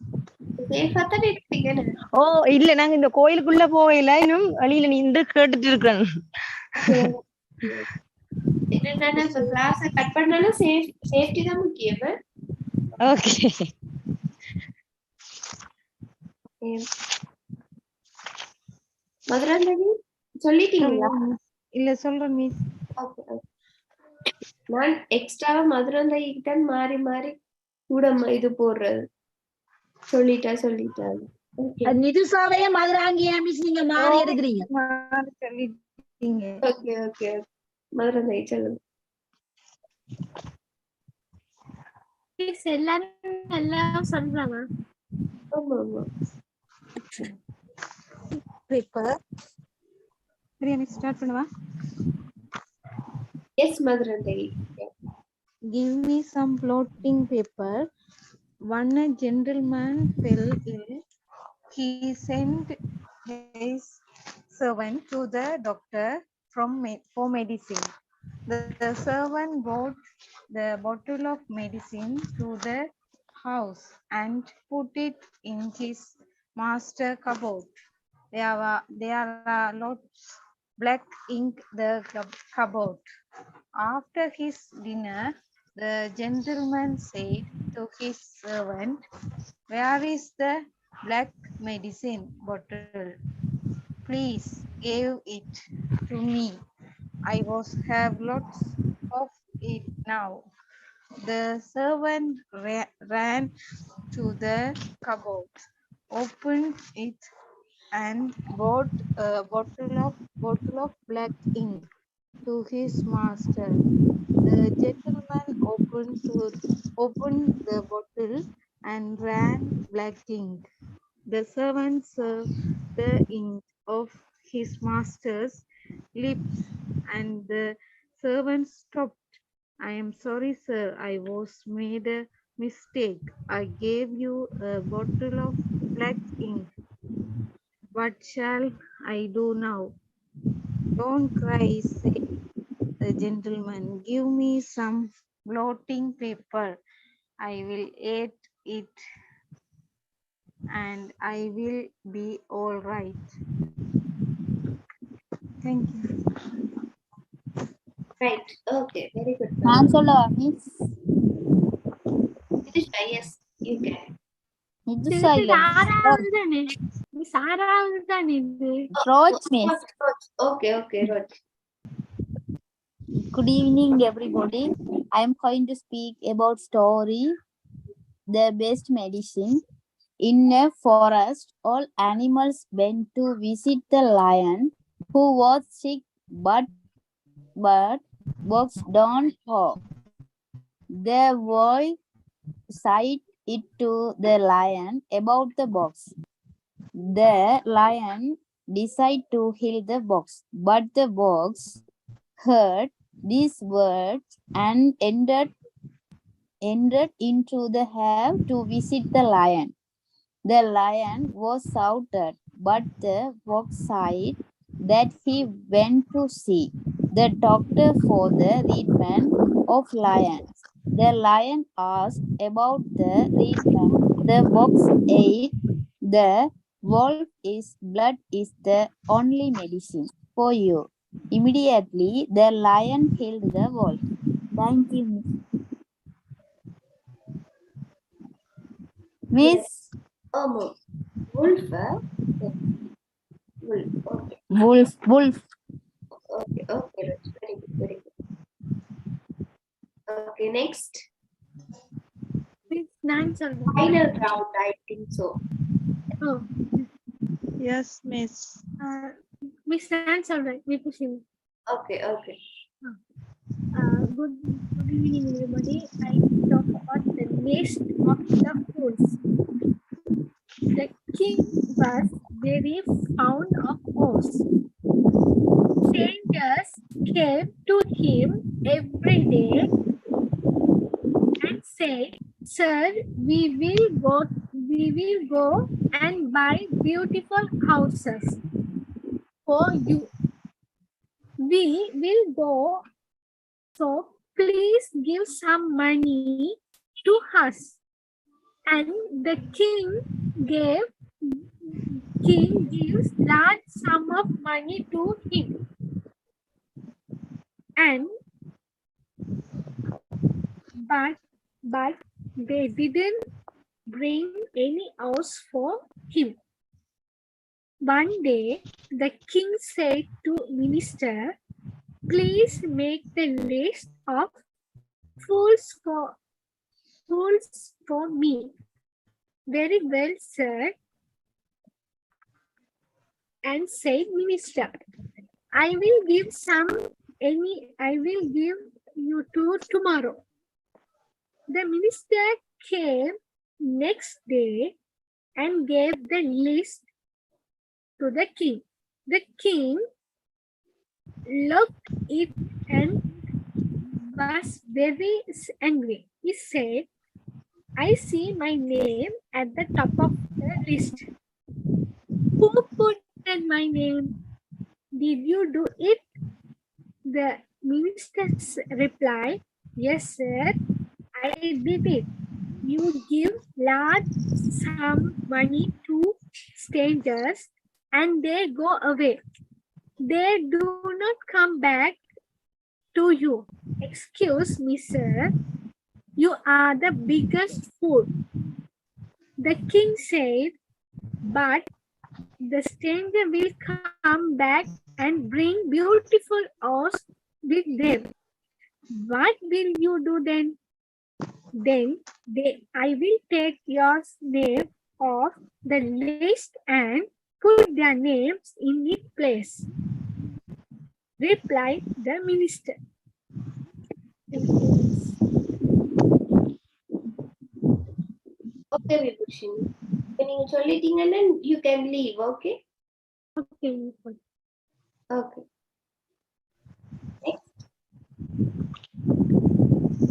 சேஃபா தான் நிக்கிறீங்க? ஓ இல்ல, நாங்க இந்த கோயிலுக்குள்ள போகல, இன்னும் வழியில நின்று கேட்டுட்டு இருக்கேன். என்னன்னா இப்ப கிளாஸ் கட் பண்ணாலும் சேஃப்டி தான் முக்கியம். ஓகே. மதுராந்தகி சொல்லிட்டீங்களா? இல்ல சொல்றேன் மிஸ். நான் எக்ஸ்ட்ராவா மதுராந்தகிக்கு தான் மாறி மாறி கூட இது போடுறது. சொல்லிட்டா நிதுசாவையே மதுராங்கியா மிஸ் நீங்க மாறி எடுக்கிறீங்க. சொல்லிட்டீங்க. ஓகே ஓகே மதுராந்தகி சொல்லுங்க. எல்லாரும் எல்லாம் சொல்றாங்க. ஆமா ஆமா. பேப்பர் பிரியாணி ஸ்டார்ட் பண்ணவா? Yes, Madhurandagi. Give me some blotting paper. One gentleman fell ill. He sent his servant to the doctor for medicine. The servant brought the bottle of medicine to the house and put it in his master cupboard. There are lots black ink the cupboard. After his dinner, the gentleman said to his servant, "Where is the black medicine bottle? Please give it to me. I have lots of it now." The servant ran to the cupboard, opened it, and brought a bottle of black ink to his master. The gentleman opened the bottle and ran black ink. The servant served the ink of his master's lips, and the servant stopped. "I am sorry, sir. I was made a mistake. I gave you a bottle of black ink. What shall I do now?" "Don't cry," said the gentleman. "Give me some blotting paper. I will eat it and I will be all right. Thank you. Right. Okay. Very good. நான் சொல்லவா miss? Yes, you can. Nithusha இல்ல ஆறாவது தானே miss, ஆறாவது தானே இது. ரோஜ் miss. Okay, okay, Roj. Good evening, everybody. I am going to speak about story, the best medicine. In a forest, all animals went to visit the lion, who was sick, but was don't hope. The boy said it to the lion about the box. The lion decided to heal the box, but the box heard these words and entered into the have to visit the lion. The lion was shouted, but the fox said that he went to see the doctor for the treatment of lions. The lion asked about the treatment. The fox ate. The wolf is blood is the only medicine for you. Immediately, the lion killed the wolf. Thank you, Miss. Wolf. Wolf. Okay. Wolf. Okay, okay, Roj. Very good, very good. Okay, next. Miss, நான் சொல்றேன். Final round, I think so. Oh, Yes, miss. Miss, நான் சொல்றேன். Vibhushan. Okay, okay. Good evening, everybody. I will talk about the list of the fools. The king was very fond of horse. Strangers came to him every day and said, "Sir, we will go and buy beautiful houses for you. We will go, so please give some money to us." And the king gives large sum of money to him. And but they didn't bring any house for him. One day the king said to minister, "Please make the list of fools for me." "Very well, sir," and said minister, I will give you two tomorrow." The minister came next day and gave the list to the king. The king looked it and was very angry. He said, "I see my name at the top of the list. Who put in my name? Did you do it?" The minister replied, "Yes, sir, I did it. You give large sum money to strangers and they go away. They do not come back to you. Excuse me, sir. You are the biggest fool." The king said, "But the stranger will come back and bring beautiful horse with them. What will you do then?" "Then I will take your name off the list and put their names in its place," replied the minister. Okay, Vibhushan. When you சொல்லிட்டீங்க, then you can leave, okay? Okay. Okay.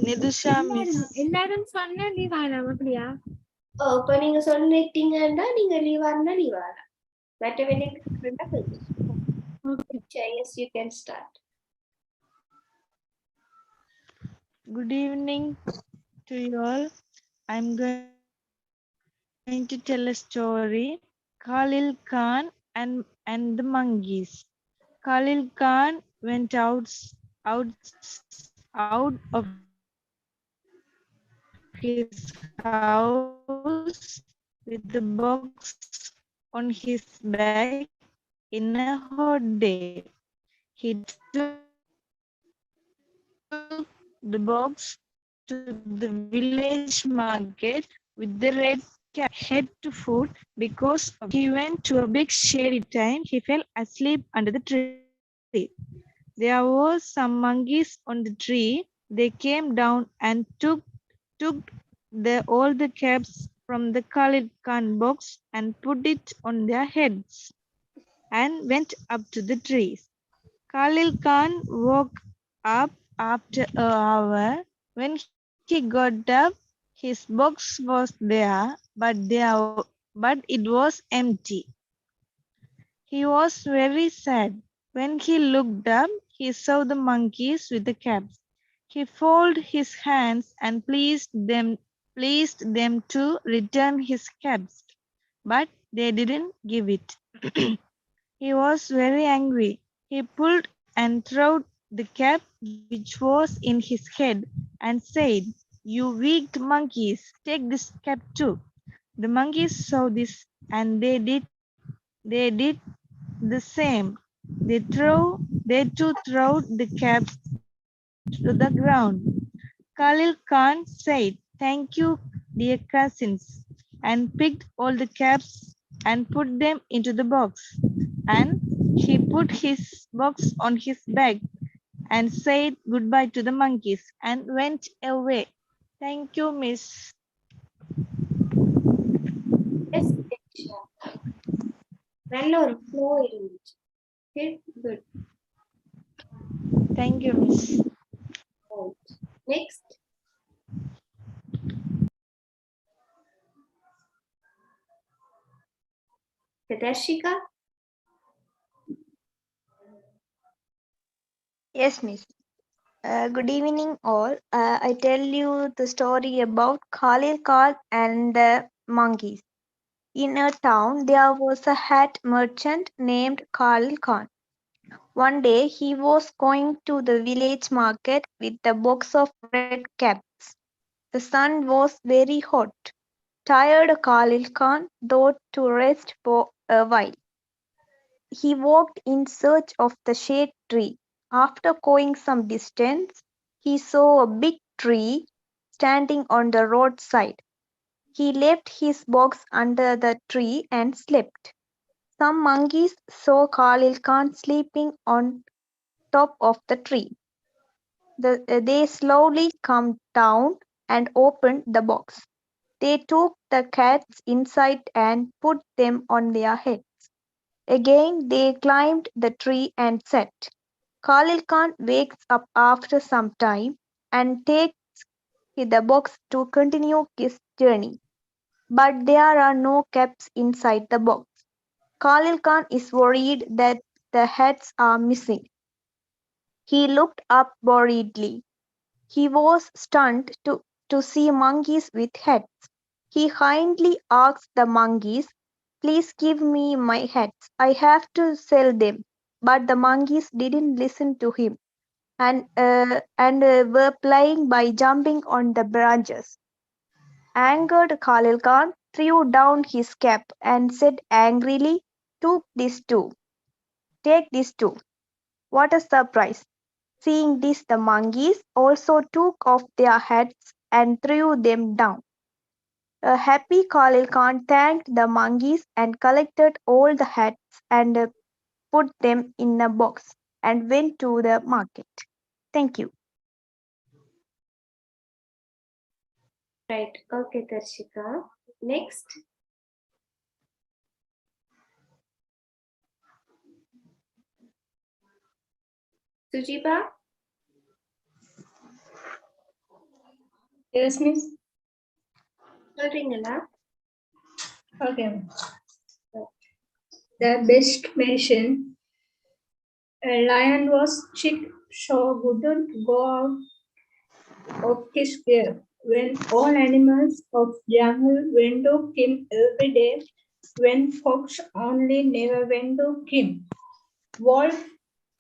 Nidusha, miss. எல்லாரும் சொன்னா நீ வாழாம் அப்படியா? இப்போ நீங்க சொல்லிட்டீங்கன்னா நீங்க leave ஆனா லீவ் ஆகலாம். மற்ற வேலைக்கு okay. Yes, you can start. Good evening to you all. I'm going to tell a story. Khalil Khan and the monkeys. Khalil Khan went out of his house with the box on his back in a hot day. He took the box to the village market with the red cap head to foot because of he went to a big shady time he fell asleep under the tree. There were some monkeys on the tree. They came down and took all the caps from the Khalid Khan box and put it on their heads and went up to the trees. Khalil Khan woke up after an hour. When he got up, his box was but it was empty. He was very sad. When he looked up, he saw the monkeys with the caps. He folded his hands and pleased them to return his caps, but they didn't give it. He was very angry. He pulled and threw the cap which was in his head and said, "You wicked monkeys, take this cap too." The monkeys saw this and they did the same. They too threw the caps to the ground. Khalil Khan said, "Thank you, dear cousins," and picked all the caps and put them into the box. And he put his box on his back and said goodbye to the monkeys and went away. Thank you, Miss. Yes, Aisha. நல்ல ஒரு flow இருந்துச்சு. Okay, good. Thank you, Miss. Right. Next. Darshika. Yes, Miss. Good evening, all. I tell you the story about Khalil Khan and the monkeys. In a town, there was a hat merchant named Khalil Khan. One day, he was going to the village market with a box of red caps. The sun was very hot. Tired Khalil Khan thought to rest for a while. He walked in search of the shade tree. After going some distance, he saw a big tree standing on the roadside. He left his box under the tree and slept. Some monkeys saw Khalil Khan sleeping on top of the tree. They slowly come down and opened the box. They took the cats inside and put them on their heads. Again they climbed the tree and sat. Khalil Khan wakes up after some time and takes the box to continue his journey. But there are no caps inside the box. Khalil Khan is worried that the heads are missing. He looked up worriedly. He was stunned to see monkeys with heads. He kindly asked the monkeys, "Please give me my heads. I have to sell them." But the monkeys didn't listen to him and were playing by jumping on the branches. Angered, Khalil Khan threw down his cap and said angrily, "Took this too. Take this too." What a surprise! Seeing this, the monkeys also took off their heads and threw them down. A happy Khalil Khan thanked the monkeys and collected all the heads and put them in a box and went to the market. Thank you. Right. Okay, Darshika. Next. Sujiba. Yes, Miss. சொல்றீங்களா? Okay. The best medicine. A lion was sick, so wouldn't go out of his cave. When all animals of jungle went to Kim every day, when fox only never went to Kim. Wolf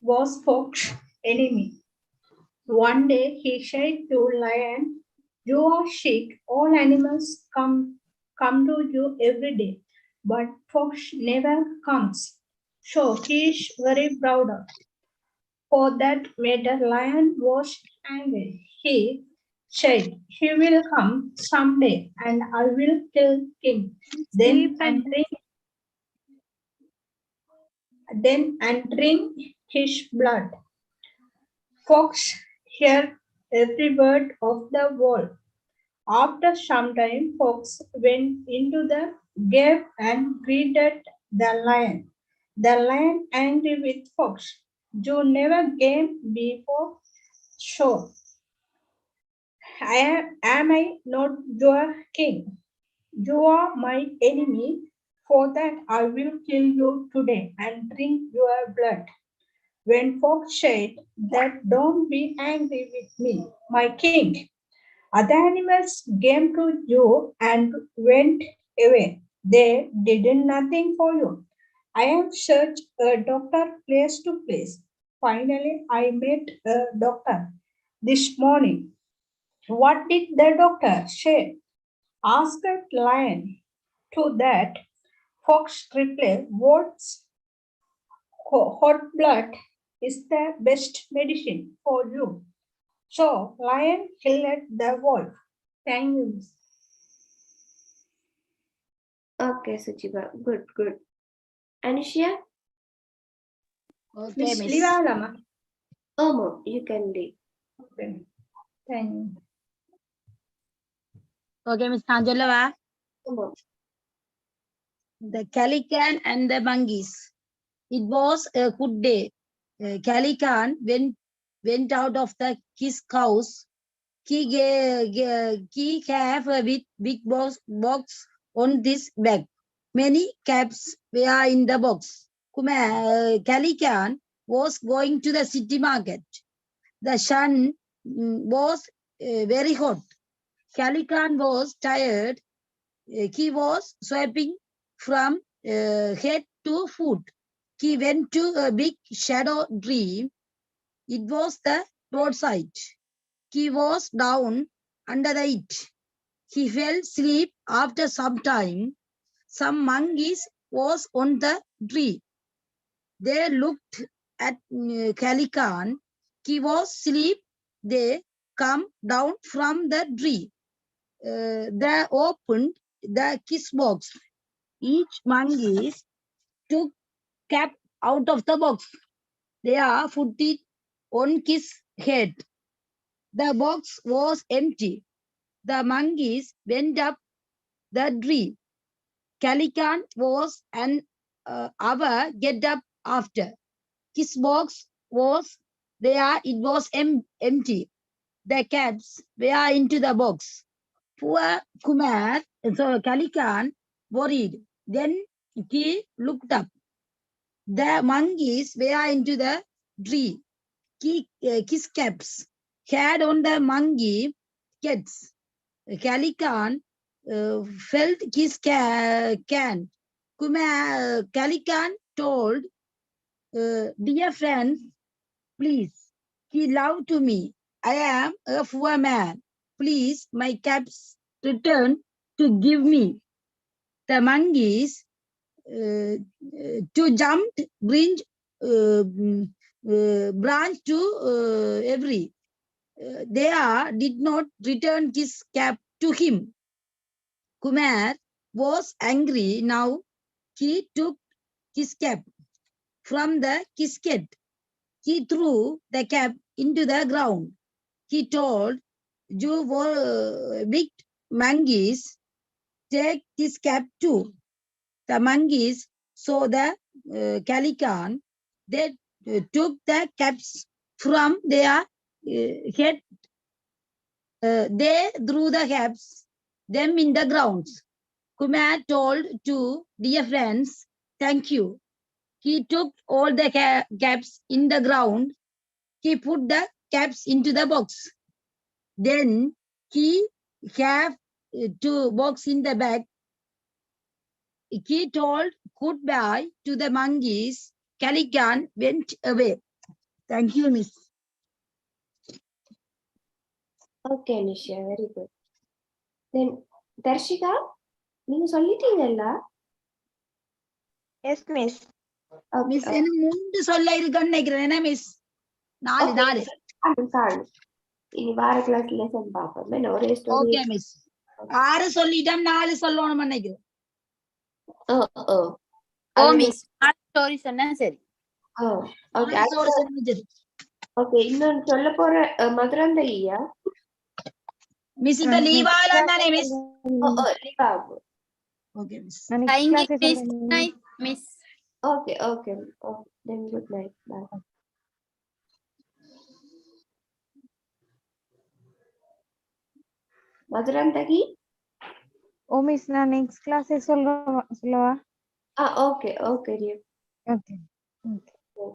was Fox's enemy. One day he said to Lion, "You are sick. All animals come to you every day, but Fox never comes." So he is very proud of. For that matter, Lion was angry. He said, "He will come someday, and I will kill him. Sleep Then and and drink, then and drink his blood." Fox heard every word of the wolf. After some time, Fox went into the cave and greeted the lion. The lion, angry with Fox, "You never came before, so am I not your king? You are my enemy. For that, I will kill you today and drink your blood." When Fox said that, "Don't be angry with me, my king. Other animals came to you and went away. They did nothing for you. I have searched a doctor place to place. Finally, I met a doctor this morning." "What did the doctor say?" asked Lion. To that, Fox replied, "What's hot blood is the best medicine for you." So Lion killed the wolf. Thank you, Miss. Okay, Suchiba. Good, good. Anisha? Okay, Miss Miss. Livalama. Omo, you can lead. Okay. Thank you. Okay, Miss Angelova. Omo. The Calican and the monkeys. It was a good day. Calican went out of his house. He have a big box on this bag. Many caps were in the box. Calican was going to the city market. The sun was very hot. Calican was tired. He was sweeping from head to foot. He went to a big shadow tree. It was the roadside. He was down under it. He fell asleep after some time. Some monkeys was on the tree. They looked at Calican. He was asleep. They come down from the tree. They opened the kiss box. Each monkey took cap out of the box. They are put it on his head. The box was empty. The monkeys went up the tree. Calican was an hour get up after. His box was there. It was empty. The caps were into the box. Poor Kumar, so Calican worried. Then he looked up. The monkeys were into the tree. Kiss caps had on the monkey cats. Calican felt his can. Calican told, "Dear friends, please, he love to me. I am a poor man. Please, my caps return to give me." The monkeys to jumped branch to every. They did not return his cap to him. Kumar was angry. Now he took his cap from the casket. He threw the cap into the ground. He told, "You were big monkeys, take this cap too." The monkeys saw the Calican. They took the caps from their head. They threw the caps them in the grounds. Kumar told two dear friends, "Thank you." He took all the caps in the ground. He put the caps into the box. Then he have to box in the back. He told goodbye to the monkeys. Caligan went away. Thank you, Miss. Okay, Nisha, very good. Then, Darshika, நீங்க சொல்லிட்டீங்கல்ல? Yes, miss. Okay, Miss, என்ன முண்டு சொல்ல இருக்குன்னு நினைக்கிறேன் என்ன miss? நாலு நாலு. சாலு. இனி வார கிளாஸ் லெசன் பார்ப்போம். என்ன ஒரே ஸ்டோரி. Okay miss. 6 சொல்லிட்டோம், 4 சொல்லணும்னு நினைக்கிறேன். ஓ மிஸ் ஸ்டோரி சொன்னா சரி. ஓகே. நாலு சொன்னா சரி. ஓகே, இன்னொன்னு சொல்ல போற மதுராந்தகியா? மிஸ் இப்ப லீவ் ஆகலாம் தானே மிஸ்? லீவ் ஆகும். Okay miss. Thank you, miss. Good night, miss. Okay, okay. Then good night. Bye. Madhuranthagi? Oh miss நான் நெக்ஸ்ட் கிளாஸே சொல்லவா? Okay, okay. ஓகே.